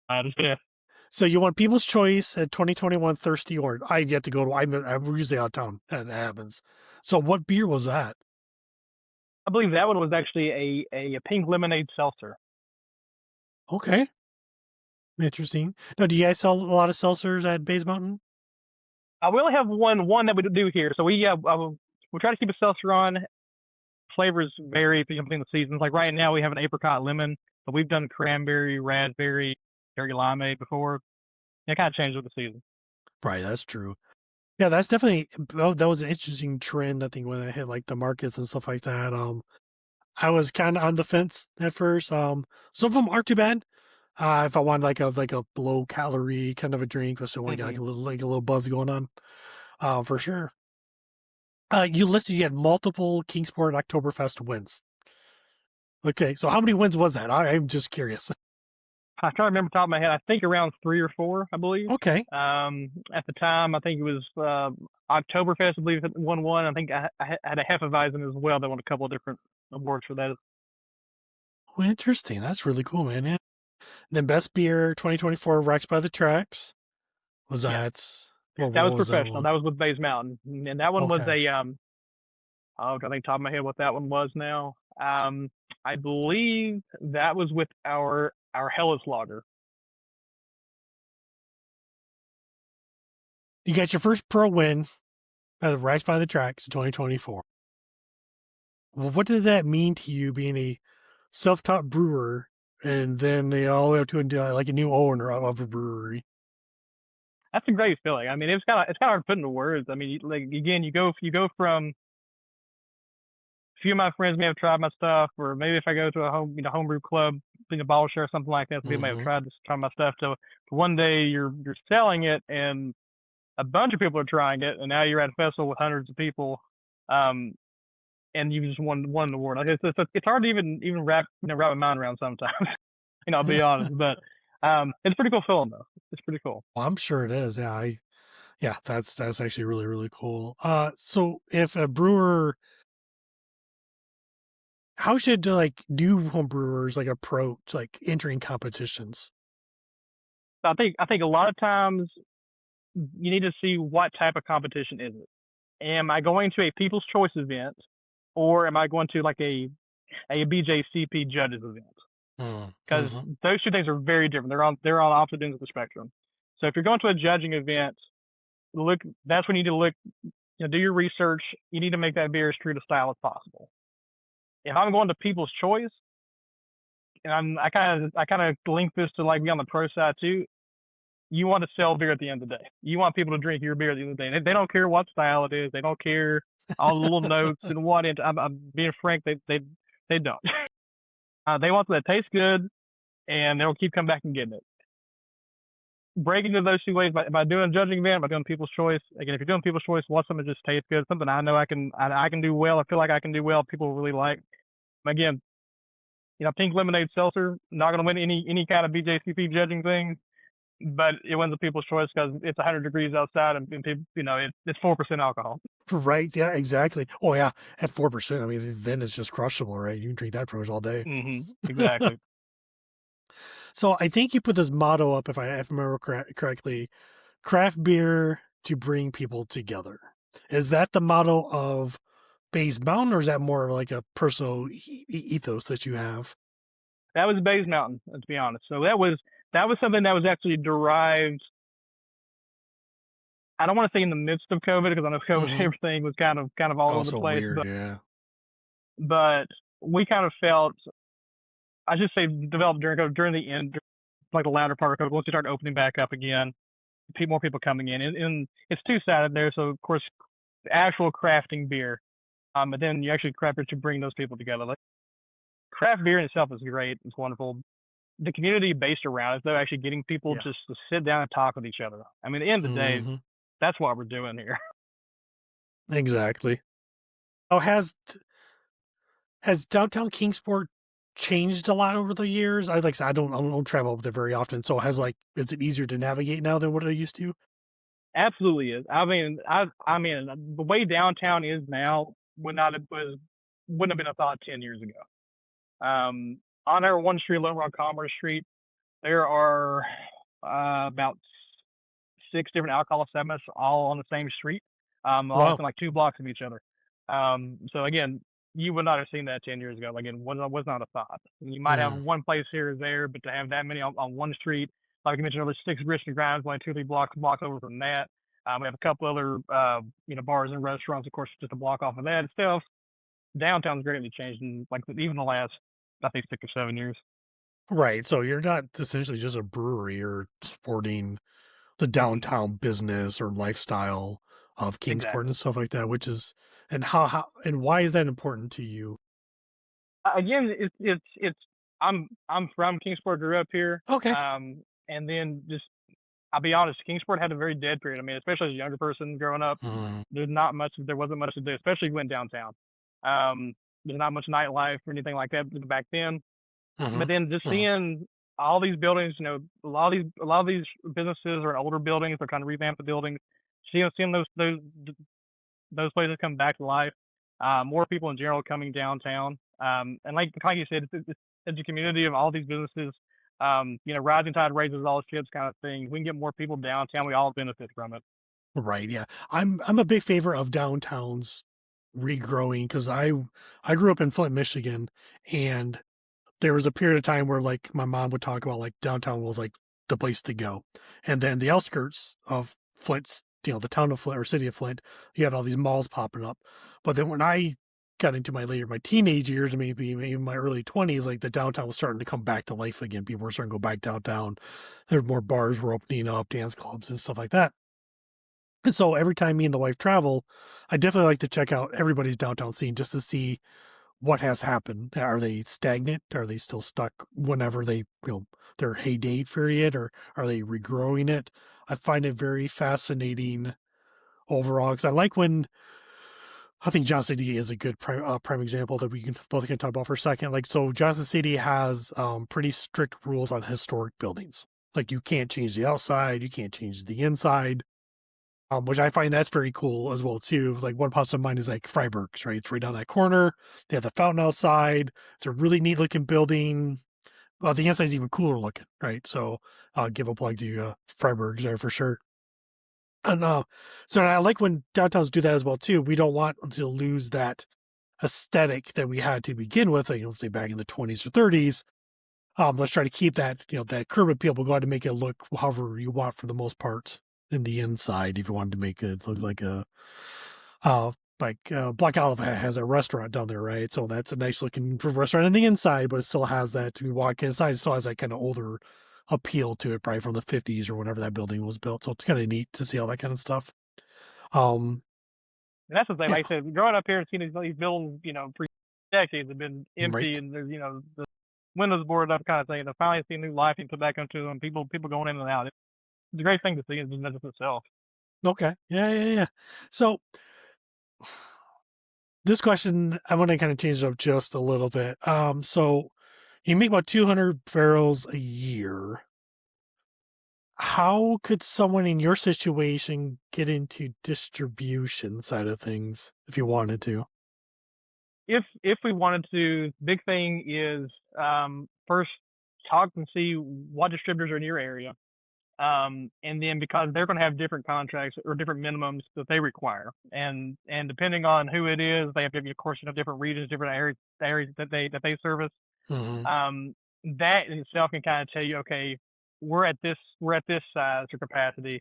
I understand.
So you want People's Choice at 2021 Thirsty Orange. I get to go to. I'm usually out of town. And it happens. So what beer was that?
I believe that one was actually a pink lemonade seltzer.
Okay, interesting. Now, do you guys sell a lot of seltzers at Bays Mountain?
We only have one that we do here, so we try to keep a seltzer on. Flavors vary between the seasons. Like right now, we have an apricot lemon, but we've done cranberry, raspberry, cherry limeade before. It kind of changes with the season.
Right, that's true. Yeah, that's definitely that was an interesting trend. I think when I hit like the markets and stuff like that. I was kind of on the fence at first. Some of them aren't too bad. If I wanted like a low calorie kind of a drink, but still want to get
Hmm.
like a little buzz going on, for sure. You listed you had multiple Kingsport Oktoberfest wins. Okay, so how many wins was that? I'm just curious.
I try to remember top of my head. I think around 3 or 4, I believe.
Okay,
At the time, I think it was Oktoberfest. I believe it won one. I think I had a Hefeweizen as well. That won a couple of different awards for that.
well, interesting. That's really cool, man. Yeah. Then best beer 2024 Racks by the Tracks. Was
Yeah,
that
that
what
was
was that
professional.
one?
That was with Bays Mountain, and that one was
Okay.
a oh, I think top of my head what that one was now. I believe that was with our Hellas lager.
You got your first pro win at the Racks by the Tracks 2024. Well, what did that mean to you being a self-taught brewer and then all the way up to like a new owner of a brewery?
That's a great feeling. I mean, it's kind of hard to put into words. I mean, like again, you go from a few of my friends may have tried my stuff, or maybe if I go to a homebrew club, being a bottle share or something like that, some people may have
Mm-hmm.
tried my stuff. So one day you're selling it, and a bunch of people are trying it, and now you're at a festival with hundreds of people, um, and you just won an award. Like it's hard to even wrap my mind around sometimes. I'll be honest, but it's a pretty cool feeling though. It's pretty cool.
Well, I'm sure it is. Yeah, yeah, that's actually really really cool. So if a brewer, how should like new home brewers like approach like entering competitions?
So I think a lot of times you need to see what type of competition is it. Am I going to a People's Choice event, or am I going to like a BJCP judges event? because
Mm-hmm.
those two things are very different. They're on opposite ends of the spectrum. So if you're going to a judging event, look that's when you need to look, do your research. You need to make that beer as true to style as possible. If I'm going to People's Choice, and I kind of link this to like be on the pro side too. You want to sell beer at the end of the day. You want people to drink your beer at the end of the day. They don't care what style it is. They don't care all the little notes and what. I'm being frank. They don't. They want something that tastes good, and they'll keep coming back and getting it. Break into those two ways by doing a judging event, by doing People's Choice. Again, if you're doing People's Choice, want something that just tastes good, something I know I can do well. I feel like I can do well. People really like. Again, pink lemonade seltzer, not going to win any kind of BJCP judging thing, but it wins the People's Choice because it's 100 degrees outside and people, it's 4% alcohol.
Right. Yeah, exactly. Oh yeah. At 4%, I mean, then it's just crushable, right? You can drink that pretty much all day.
Exactly.
So I think you put this motto up, if I remember correctly, craft beer to bring people together. Is that the motto of Bays Mountain, or is that more like a personal ethos that you have?
That was Bays Mountain, to be honest. So that was something that was actually derived. I don't want to say in the midst of COVID because I know COVID everything was kind of all over the place.
Weird, yeah.
But we kind of felt, I should say, developed during the end, like the latter part of COVID. Once we started opening back up again, more people coming in, and it's two-sided there. So of course, the actual crafting beer, but then you actually craft it to bring those people together. Like craft beer in itself is great. It's wonderful. The community based around it, though, actually getting people just to sit down and talk with each other. I mean, at the end of the day, that's what we're doing here.
Exactly. Oh, has downtown Kingsport changed a lot over the years? I said, I don't travel over there very often, so is it easier to navigate now than what it used to?
Absolutely is. I mean, the way downtown is now wouldn't have been a thought 10 years ago. On our one street, Lone Rock Commerce Street, there are about 6 different alcohol establishments all on the same street, all within like 2 blocks of each other. So again, you would not have seen that 10 years ago. Again, was not a thought. You might have one place here or there, but to have that many on one street, like you mentioned earlier, 6 Richmond Grounds, only 2 or 3 blocks over from that. We have a couple other bars and restaurants, of course, just a block off of that itself. Downtown's greatly changed in like even the last, I think, 6 or 7 years.
Right. So you're not essentially just a brewery, you're supporting the downtown business or lifestyle of Kingsport and stuff like that, which is, and how and why is that important to you?
Again, it's I'm from Kingsport, grew up here.
Okay.
And then just I'll be honest, Kingsport had a very dead period. I mean, especially as a younger person growing up, there wasn't much to do, especially if you went downtown. There's not much nightlife or anything like that back then. But then just seeing all these buildings, a lot of these businesses are in older buildings. They're trying to revamp the buildings. Seeing those places come back to life. More people in general coming downtown. And like you said, it's a community of all these businesses. Rising tide raises all ships kind of thing. We can get more people downtown. We all benefit from it.
Right. Yeah. I'm a big favor of downtowns regrowing because I grew up in Flint, Michigan, and there was a period of time where like my mom would talk about like downtown was like the place to go. And then the outskirts of Flint, the town of Flint or city of Flint, you had all these malls popping up. But then when I got into my teenage years, maybe my early 20s, like the downtown was starting to come back to life again. People were starting to go back downtown. There were more bars were opening up, dance clubs and stuff like that. And so every time me and the wife travel, I definitely like to check out everybody's downtown scene just to see what has happened. Are they stagnant? Are they still stuck whenever their heyday period, or are they regrowing it? I find it very fascinating overall because I like when I think Johnson City is a good prime example that we can both talk about for a second. Like, so Johnson City has pretty strict rules on historic buildings. Like you can't change the outside, you can't change the inside. Which I find that's very cool as well too. Like one pops to mind is like Freiberg's, right? It's right down that corner. They have the fountain outside. It's a really neat looking building. The inside is even cooler looking, right? So I'll give a plug to Freiberg's there for sure. And so I like when downtowns do that as well too. We don't want to lose that aesthetic that we had to begin with, say back in the 20s or 30s. Let's try to keep that, that curb appeal, but go ahead and make it look however you want for the most part in the inside. If you wanted to make it look like uh, Black Olive has a restaurant down there, right? So that's a nice looking restaurant in the inside, but it still has that, when you walk inside, it still has that kind of older appeal to it, probably from the 50s or whenever that building was built. So it's kind of neat to see all that kind of stuff.
And that's the thing.
Yeah,
Like I said, growing up here and seeing these buildings, for decades have been empty,
right.
and there's the windows boarded up kind of thing. To finally see new life and put back into them, people going in and out. It's a great thing to see in business itself.
Okay. Yeah, yeah, yeah. So this question, I want to kind of change it up just a little bit. So you make about 200 barrels a year. How could someone in your situation get into distribution side of things if you wanted to?
If we wanted to, big thing is first talk and see what distributors are in your area. And then because they're going to have different contracts or different minimums that they require, and depending on who it is, they have of course different regions, different areas that they service.
Mm-hmm.
That in itself can kind of tell you, okay, we're at this size or capacity.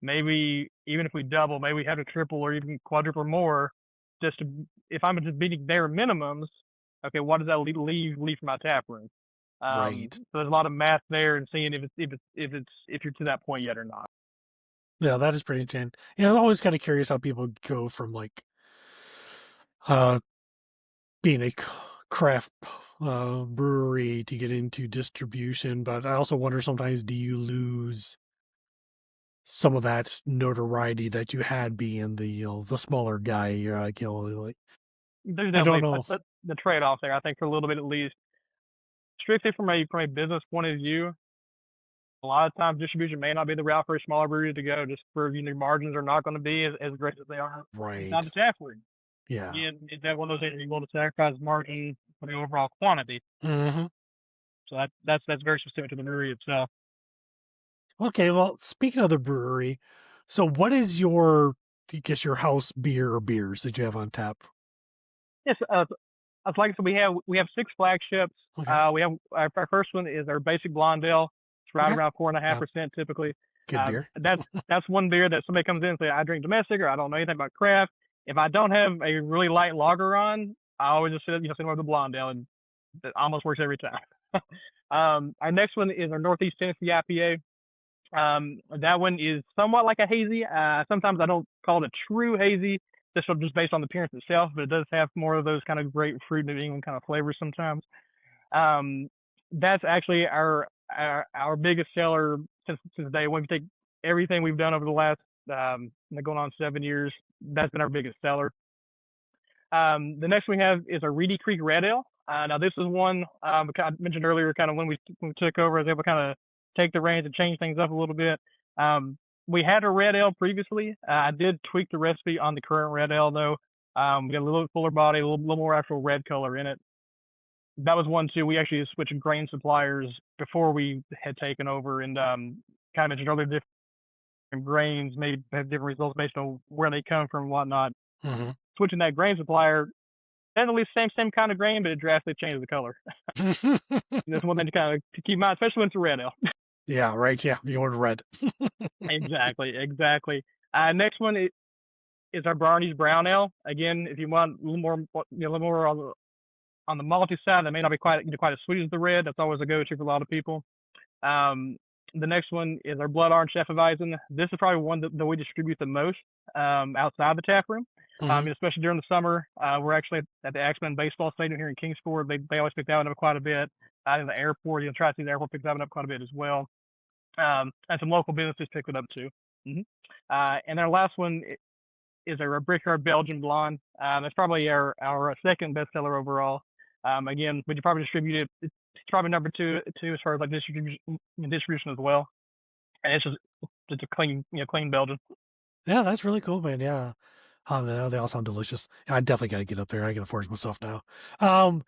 Maybe even if we double, maybe we have to triple or even quadruple more, just to, if I'm just meeting their minimums, okay, what does that leave for my tap room?
Right.
So there's a lot of math there and seeing if you're to that point yet or not.
Yeah, that is pretty interesting. Yeah, I'm always kind of curious how people go from like uh being a craft brewery to get into distribution, but I also wonder sometimes, do you lose some of that notoriety that you had being the the smaller guy? You're like, like,
There's
I don't
definitely
know.
the trade off there. I think for a little bit at least, strictly from a business point of view, a lot of times distribution may not be the route for a smaller brewery to go, just for margins are not going to be as great as they are inside
Right.
the tap room.
Yeah.
Again, it's that one of those things you're willing to sacrifice margin for the overall quantity.
Hmm.
So that's very specific to the brewery itself.
Okay, well, speaking of the brewery, so what is your, I guess, your house beer or beers that you have on tap?
Yes, like I said, we have six flagships.
Okay.
We have our first one is our basic blonde ale. It's right
Okay.
around four and a half
Yeah.
percent typically.
Good beer.
That's one beer that somebody comes in and say, I drink domestic or I don't know anything about craft. If I don't have a really light lager on, I always just send them with the blonde ale, and it almost works every time. Our next one is our Northeast Tennessee IPA. That one is somewhat like a hazy. Sometimes I don't call it a true hazy, just based on the appearance itself, but it does have more of those kind of grapefruit New England kind of flavors sometimes. Um, that's actually our biggest seller since day one. We take everything we've done over the last going on 7 years. That's been our biggest seller. The next we have is our Reedy Creek Red Ale. Now this is one I mentioned earlier, kind of when we took over, I was able to kind of take the reins and change things up a little bit. We had a red ale previously. I did tweak the recipe on the current red ale though. We got a little fuller body, a little more actual red color in it. That was one too. We actually switched grain suppliers before we had taken over, and kind of mentioned earlier different grains may have different results based on where they come from and whatnot.
Hmm.
Switching that grain supplier, definitely same kind of grain, but it drastically changes the color. That's one thing to kind of keep in mind, especially when it's a red ale.
Yeah, right. Yeah, you ordered red.
Exactly. Next one is our Barney's Brown Ale. Again, if you want a little more, a little more on the malty side, that may not be quite as sweet as the red. That's always a go-to for a lot of people. The next one is our Blood Orange Hefeweizen. This is probably one that we distribute the most outside the tap room.
Hmm.
Especially during the summer, we're actually at the Axman Baseball Stadium here in Kingsport. They always pick that one up quite a bit. In the airport, try to see the airport picks that one up quite a bit as well. And some local businesses pick it up too. Mm-hmm. And our last one is our Brickyard Belgian Blonde. That's probably our second bestseller overall. Again, we probably distribute it. It's probably number two as far as like distribution as well. And it's just a clean Belgian.
Yeah, that's really cool, man. Yeah. Oh, no, they all sound delicious. I definitely got to get up there. I can force myself now. Um,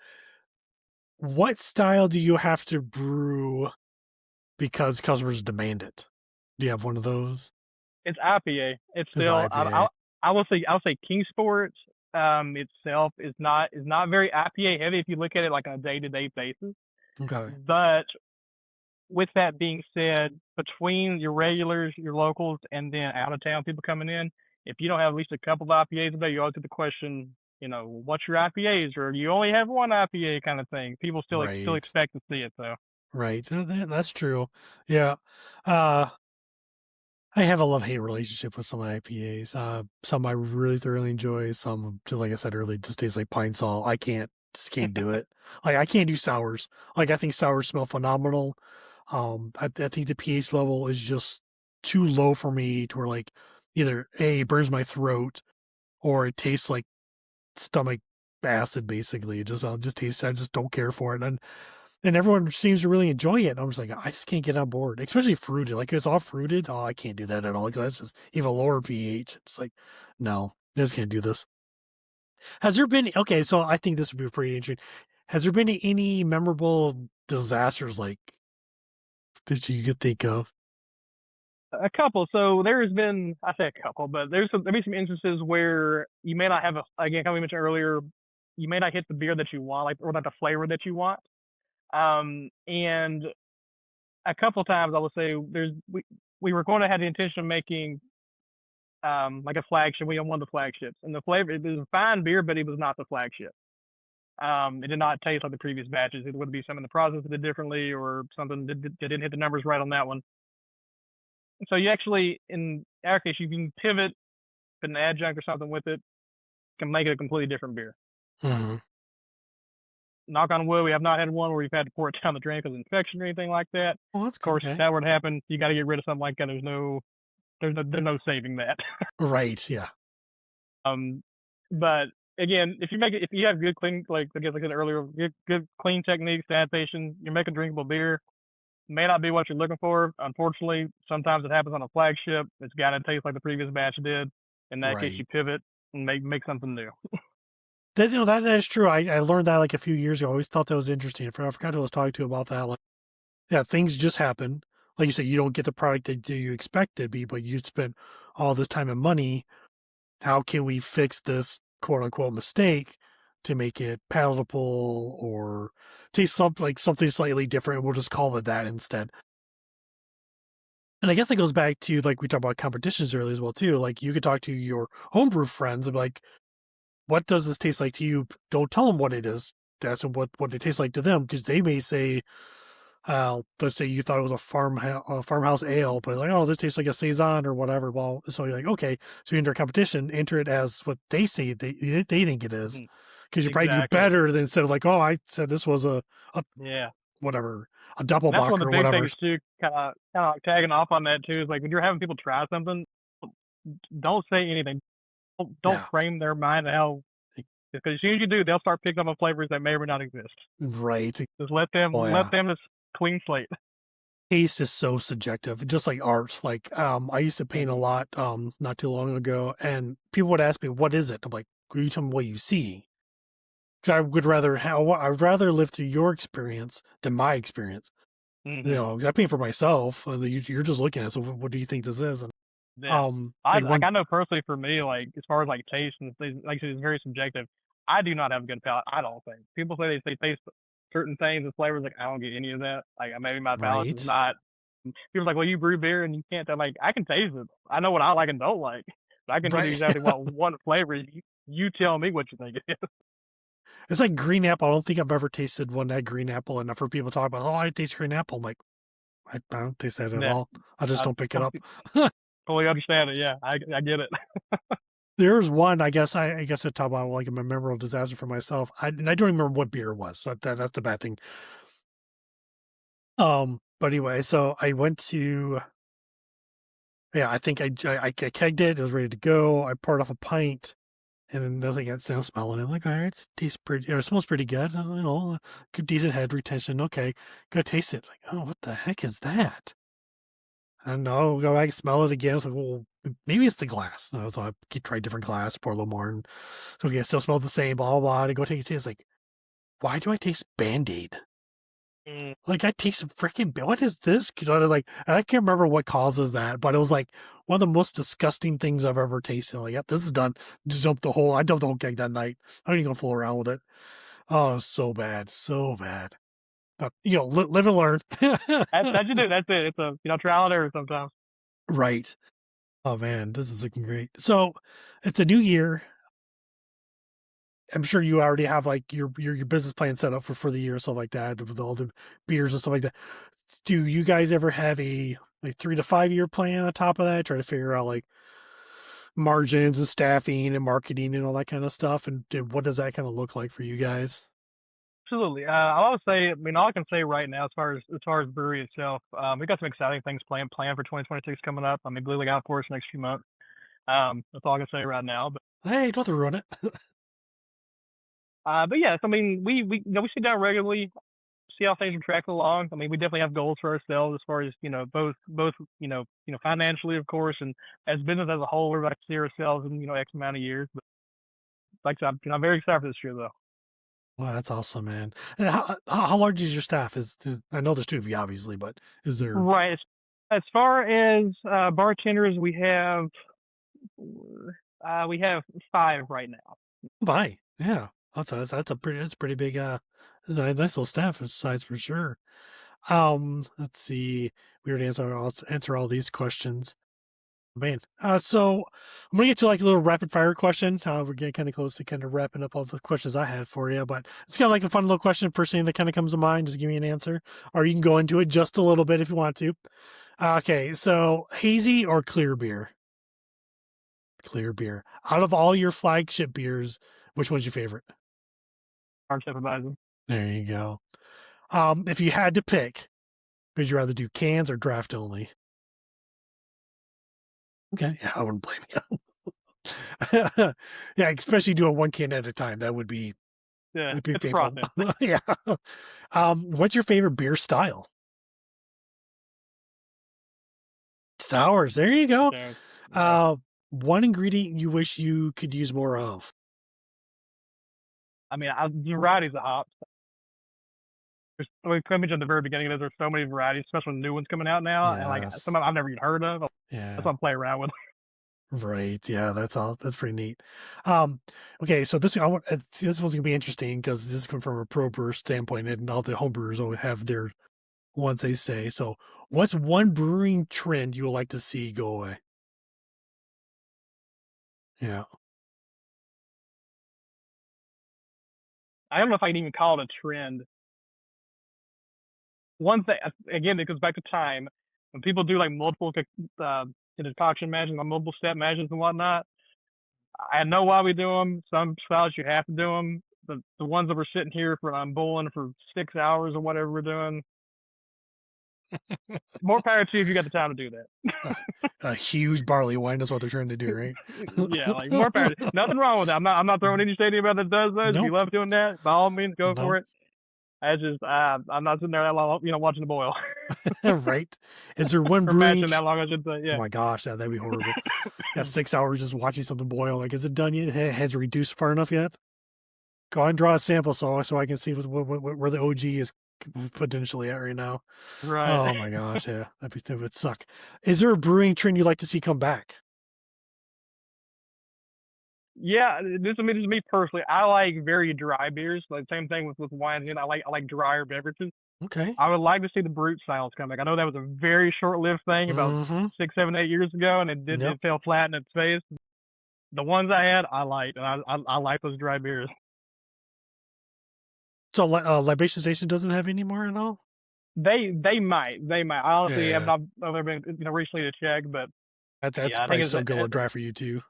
what style do you have to brew because customers demand it? Do you have one of those?
It's IPA. It's
Is
still
IPA?
I'll say Kingsport itself is not very IPA heavy if you look at it like on a day to day basis.
Okay.
But with that being said, between your regulars, your locals, and then out of town people coming in, if you don't have at least a couple of IPAs a day, you always get the question, what's your IPAs, or you only have one IPA kind of thing. People still
Right.
expect to see it though.
Right. That's true. Yeah. Uh, I have a love-hate relationship with some IPAs. Some I really thoroughly enjoy. Some, just like I said earlier, just taste like pine sol. Just can't do it. Like I can't do sours. Like I think sours smell phenomenal. I think the pH level is just too low for me to where like either A, it burns my throat or it tastes like stomach acid basically. It just tastes, I just don't care for it. And everyone seems to really enjoy it. And I'm just like, I just can't get on board, especially fruited. Like it's all fruited. Oh, I can't do that at all. Like, that's just even lower pH. It's like, no, I just can't do this. Has there been, okay, so I think this would be pretty interesting. Has there been any memorable disasters like that you could think of?
A couple. So there's been, I say a couple, but there be some instances where you may not have again, kind of we mentioned earlier, you may not hit the beer that you want, like or not the flavor that you want. And a couple times I would say we were going to have the intention of making like a flagship. We had one of the flagships, and the flavor it was a fine beer, but it was not the flagship. It did not taste like the previous batches. It would be something in the process that did differently, or something that didn't hit the numbers right on that one. So you actually, in our case, you can pivot, put an adjunct or something with it, can make it a completely different beer.
Hmm.
Knock on wood, we have not had one where we've had to pour it down the drain because of infection or anything like that.
Well, that's
Of course, if
okay.
that were to happen, you got to get rid of something like that. There's no saving that.
Right. Yeah.
Um, but again, if you have good clean, like I guess I said earlier, good clean techniques, sanitation, you're making drinkable beer. May not be what you're looking for. Unfortunately, sometimes it happens on a flagship. It's got to taste like the previous batch did. In that case, you
Right.
pivot and make something new.
That, that is true. I learned that like a few years ago. I always thought that was interesting. I forgot who I was talking to about that. Like, yeah, things just happen. Like you said, you don't get the product that you expect it to be, but you spent all this time and money. How can we fix this quote unquote mistake to make it palatable or taste something like something slightly different? We'll just call it that instead. And I guess it goes back to like we talked about competitions earlier as well too. Like you could talk to your homebrew friends and be like, what does this taste like to you? Don't tell them what it is. That's what it tastes like to them because they may say, let's say you thought it was a farmhouse ale, but like, oh, this tastes like a saison or whatever. Well, so you're like, okay, so you enter a competition, enter it as what they say they think it is,
Mhm.
because you probably do
Exactly.
better than instead of like, oh, I said this was a
Yeah.
whatever, a
And that's one
doppelbock
of
or
the big
whatever.
things too. Kind of like tagging off on that too is like when you're having people try something, don't say anything. Don't
Yeah,
frame their mind how because as soon as you do, they'll start picking up on flavors that may or may not exist.
right.
Just
Oh
let
yeah.
them just clean slate.
Taste is so subjective, just like art. Like, I used to paint a
Hmm.
lot, not too long ago, and people would ask me, "What is it?" I'm like, "Will you tell me what you see?" Because I'd rather live through your experience than my experience. You
Hmm.
know, I paint for myself, and you're just looking at it. So, what do you think this is? And
Yeah. I
like
like
one,
I know personally for me, like as far as like taste and things, like I said, it's very subjective. I do not have a good palate. I don't think people say they taste certain things and flavors. Like I don't get any of that. Like maybe my palate is
right,
not. People are like, well, you brew beer and you can't tell. Like I can taste it. I know what I like and don't like. But I can tell you
right.
exactly what one flavor is. You tell me what you think it is.
It's like green apple. I don't think I've ever tasted one that had green apple, and I've heard people talk about, "Oh, I taste green apple." I'm like, I don't taste that at
Yeah,
all. I just
I
don't pick it up.
totally understand it. Yeah, I get it.
There's one, I guess I talk about like a memorable disaster for myself. And I don't remember what beer it was. So that's the bad thing. But anyway, so I went to, yeah, I think I kegged it. It was ready to go. I poured off a pint, and then nothing got sound smelling. I'm like, all right, it tastes pretty, or it smells pretty good. You know, good decent head retention. Okay, go taste it. Like, oh, what the heck is that? I don't know. Go back and smell it again. It's like, well, maybe it's the glass. So I tried different glass, pour a little more, and so okay, it still smells the same. Blah blah blah. I go take it. It's like, why do I taste Band-Aid?
Mm,
Like I taste freaking. What is this? You know, like I can't remember what causes that, but it was like one of the most disgusting things I've ever tasted. I'm like, yep, this is done. Just dumped the whole. I dumped the whole keg that night. I don't even gonna fool around with it. Oh, it was so bad, so bad. live and learn.
That's it. That's it. It's a trial and error sometimes.
Right. Oh man, this is looking great. So it's a new year. I'm sure you already have like your business plan set up for the year or something like that with all the beers and stuff like that. Do you guys ever have a like 3 to 5 year plan on top of that? Try to figure out like margins and staffing and marketing and all that kind of stuff. And what does that kind of look like for you guys?
Absolutely. I would say, all I can say right now, as far as brewery itself, we got some exciting things planned for 2026 coming up. Blue Lake out for us next few months. That's all I can say right now.
Hey, don't have to ruin it.
But yes, we sit down regularly, see how things are tracking along. We definitely have goals for ourselves as far as both financially, of course, and as business as a whole. We're like to see ourselves in X amount of years. But like I said, I'm very excited for this year though.
Well, that's awesome, man. And how large is your staff? I know there's two of you, obviously, but is there
Right. As far as bartenders, we have 5 right now.
by? Yeah, that's pretty big. That's a nice little staff size for sure. Let's see. We already answer all these questions. Man, so I'm gonna get to like a little rapid fire question. We're getting kind of close to kind of wrapping up all the questions I had for you, but it's kind of like a fun little question. First thing that kind of comes to mind, just give me an answer, or you can go into it just a little bit if you want to. Okay, so hazy or clear beer? Clear beer. Out of all your flagship beers, which one's your favorite?
Our supervisor.
There you go. If you had to pick, would you rather do cans or draft only? Okay, yeah, I wouldn't blame you. Yeah, especially doing one can at a time. That would be
Yeah,
it'd be
it's a
painful.
process.
Yeah. What's your favorite beer style? Sours. There you go.
Yeah.
Uh, one ingredient you wish you could use more of.
Varieties of hops. We mentioned at the very beginning that there's so many varieties, especially with new ones coming out now, and like
Yes.
some I've never even heard of.
Yeah.
That's what I'm playing around with.
Right. Yeah. That's all. That's pretty neat. Okay. So this one's gonna be interesting because this is coming from a pro brewer standpoint, and all the homebrewers always have their ones they say. So, what's one brewing trend you would like to see go away? Yeah.
I don't know if I can even call it a trend. One thing, again, it goes back to time. When people do like multiple concoction matches, like multiple step matches and whatnot, I know why we do them. Some styles you have to do them. The ones that we're sitting here for bowling for 6 hours or whatever we're doing, more power to you if you got the time to do that.
A huge barley wine is what they're trying to do, right?
Yeah, like more power. Nothing wrong with that. I'm not throwing any shade anybody that does those. If you
Nope.
love doing that, by all means, go
No.
for it. I'm not sitting there that long, watching the boil.
Right. Is there one
Or
brewing?
matching that long, I should say.
Oh
Yeah.
my gosh, that'd be horrible. Yeah, 6 hours just watching something boil. Like, is it done yet? Has it reduced far enough yet? Go ahead and draw a sample so I can see where the OG is potentially at right now.
Right.
Oh my gosh, yeah, that would suck. Is there a brewing trend you'd like to see come back?
Yeah, this is me personally. I like very dry beers. Like same thing with wines. I like drier beverages.
Okay.
I would like to see the brute styles come back. I know that was a very short-lived thing about
Mm-hmm.
6, 7, 8 years ago, and
Yep.
it fell flat in its face. The ones I had, I liked, and I like those dry beers.
So, Libation Station doesn't have any more at all?
They might. I honestly have
Yeah.
not ever been recently to check, but
That's
yeah, I think
probably
it's
so good dry for you too.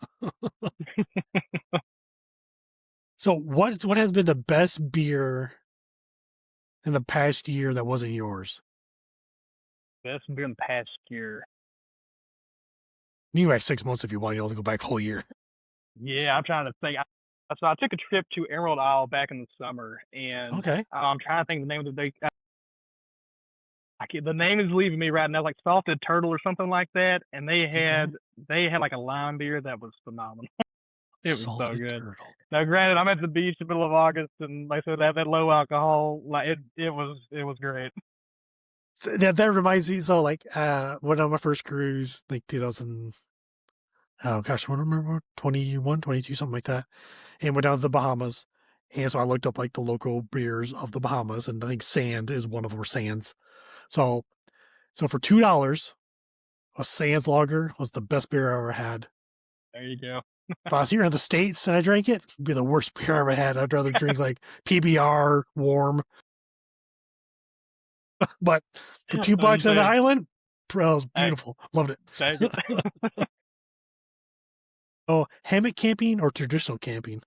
So, what has been the best beer in the past year that wasn't yours?
best beer in the past year.
You can go back 6 months if you want. You don't have to go back a whole year.
Yeah, I'm trying to think. So I took a trip to Emerald Isle back in the summer, and
Okay.
I'm trying to think the name of the. The name is leaving me right now, like Salted Turtle or something like that. And they had like a lime beer that was phenomenal. It was so
Salted
good.
Turtle.
Now, granted, I'm at the beach in the middle of August, and like I said, that low alcohol, like it was great.
That reminds me. So, like, went on my first cruise, like 2000. Oh gosh, I don't remember 21, 22, something like that, and went down to the Bahamas. And so I looked up like the local beers of the Bahamas, and I think Sand is one of them, or Sands. So for $2, a Sands lager was the best beer I ever had.
There you go.
If I was here in the States and I drank it, it'd be the worst beer I ever had. I'd rather drink like PBR warm. But for $2 on the
Understand.
island, bro, it was
Hey,
beautiful. Loved it.
take it.
Oh, hammock camping or traditional camping?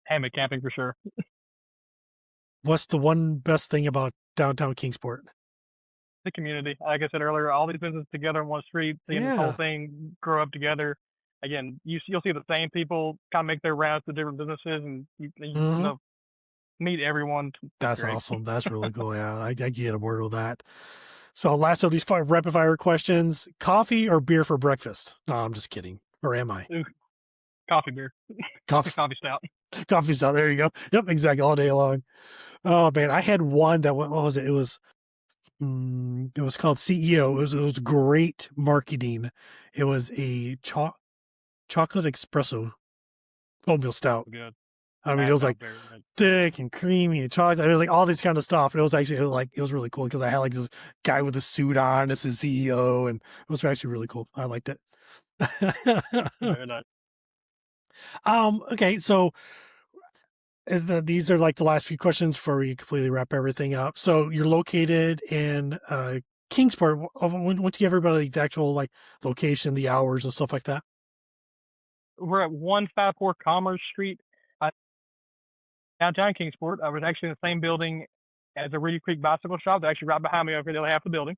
Hammock camping for sure.
What's the one best thing about downtown Kingsport?
The community, like I said earlier, all these businesses together on one street, seeing this whole
Yeah.
thing grow up together. Again, you'll see the same people kind of make their rounds to different businesses, and you
Mhm.
know, meet everyone. It's
That's
great.
awesome. That's really cool. Yeah, I get aboard with that. So, last of these 5 rapid fire questions: coffee or beer for breakfast? No, I'm just kidding. Or am I?
Ooh, coffee beer,
Coffee,
coffee stout.
coffee stout. There you go. Yep, exactly. All day long. Oh man, I had one that what was it? It was called CEO. It was great marketing. It was a chocolate espresso oatmeal stout.
Good.
I mean, it
That
was
sounds
like
very good.
thick and creamy and chocolate. It was like all this kind of stuff. And it was actually like it was really cool because I had like this guy with a suit on as his CEO, and it was actually really cool. I liked it.
Very nice.
Okay, so these are like the last few questions before we completely wrap everything up. So you're located in Kingsport. Once you give everybody the actual like location, the hours, and stuff like that.
We're at 154 Commerce Street, uh, downtown Kingsport. I was actually in the same building as the Reedy Creek Bicycle Shop. They're actually right behind me over here. The other half of the building.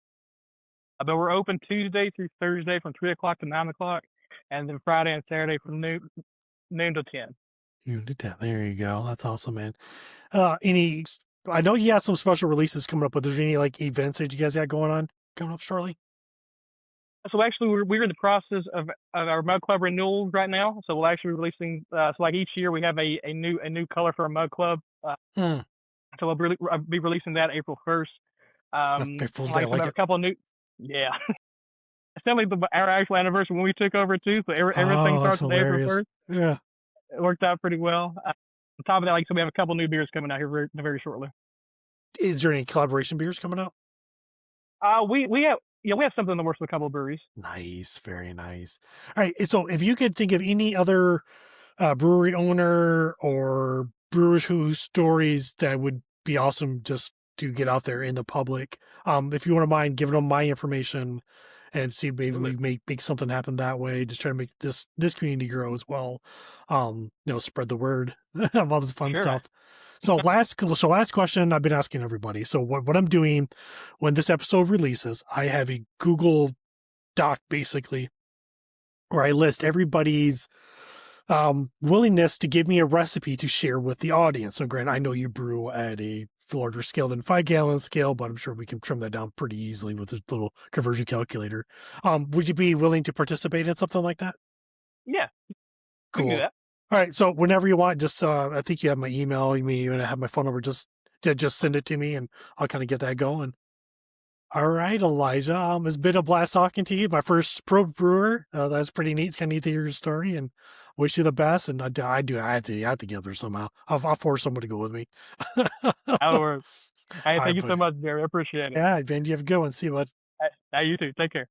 But we're open Tuesday through Thursday from 3 o'clock to 9 o'clock, and then Friday and Saturday from noon to 10.
You did that. There you go. That's awesome, man. Any? I know you have some special releases coming up, but there's any like events that you guys got going on coming up shortly?
So actually, we're in the process of our mug club renewal right now. So we'll actually be releasing. So like each year, we have a new color for our mug club.
Mm,
So I'll be releasing that April 1st.
Fool's Day. I
Like I said, we
like
have
it.
a couple of new. Yeah, it's definitely our actual anniversary when we took over too. So everything
Oh, that's
starts with April
hilarious.
1st.
Yeah.
It worked out pretty well. On top of that, like so we have a couple new beers coming out here very shortly.
Is there any collaboration beers coming out?
We have we have something in the works with a couple of breweries.
Nice, very nice. All right, so if you could think of any other brewery owner or brewers whose stories that would be awesome just to get out there in the public, if you wouldn't mind giving them my information and see maybe
Absolutely.
we make something happen that way, just try to make this community grow as well. Spread the word of all this fun
Sure.
stuff. So last question I've been asking everybody. So what I'm doing when this episode releases, I have a Google Doc basically where I list everybody's willingness to give me a recipe to share with the audience. So, Grant, I know you brew at a larger scale than 5-gallon scale, but I'm sure we can trim that down pretty easily with this little conversion calculator. Would you be willing to participate in something like that?
Yeah, we can do
Cool.
that.
All right. So whenever you want, just I think you have my email. You may even have my phone number. Just send it to me, and I'll kind of get that going. All right, Elijah. It's been a blast talking to you. My first pro brewer. That's pretty neat. It's kind of neat to hear your story, and wish you the best. And I have to get there somehow. I'll force someone to go with me.
That'll work. Hey,
All
thank
right,
you so
buddy.
much, Jerry. I appreciate it.
Yeah, man. You have a good one. See you, bud.
Hey, you too. Take care.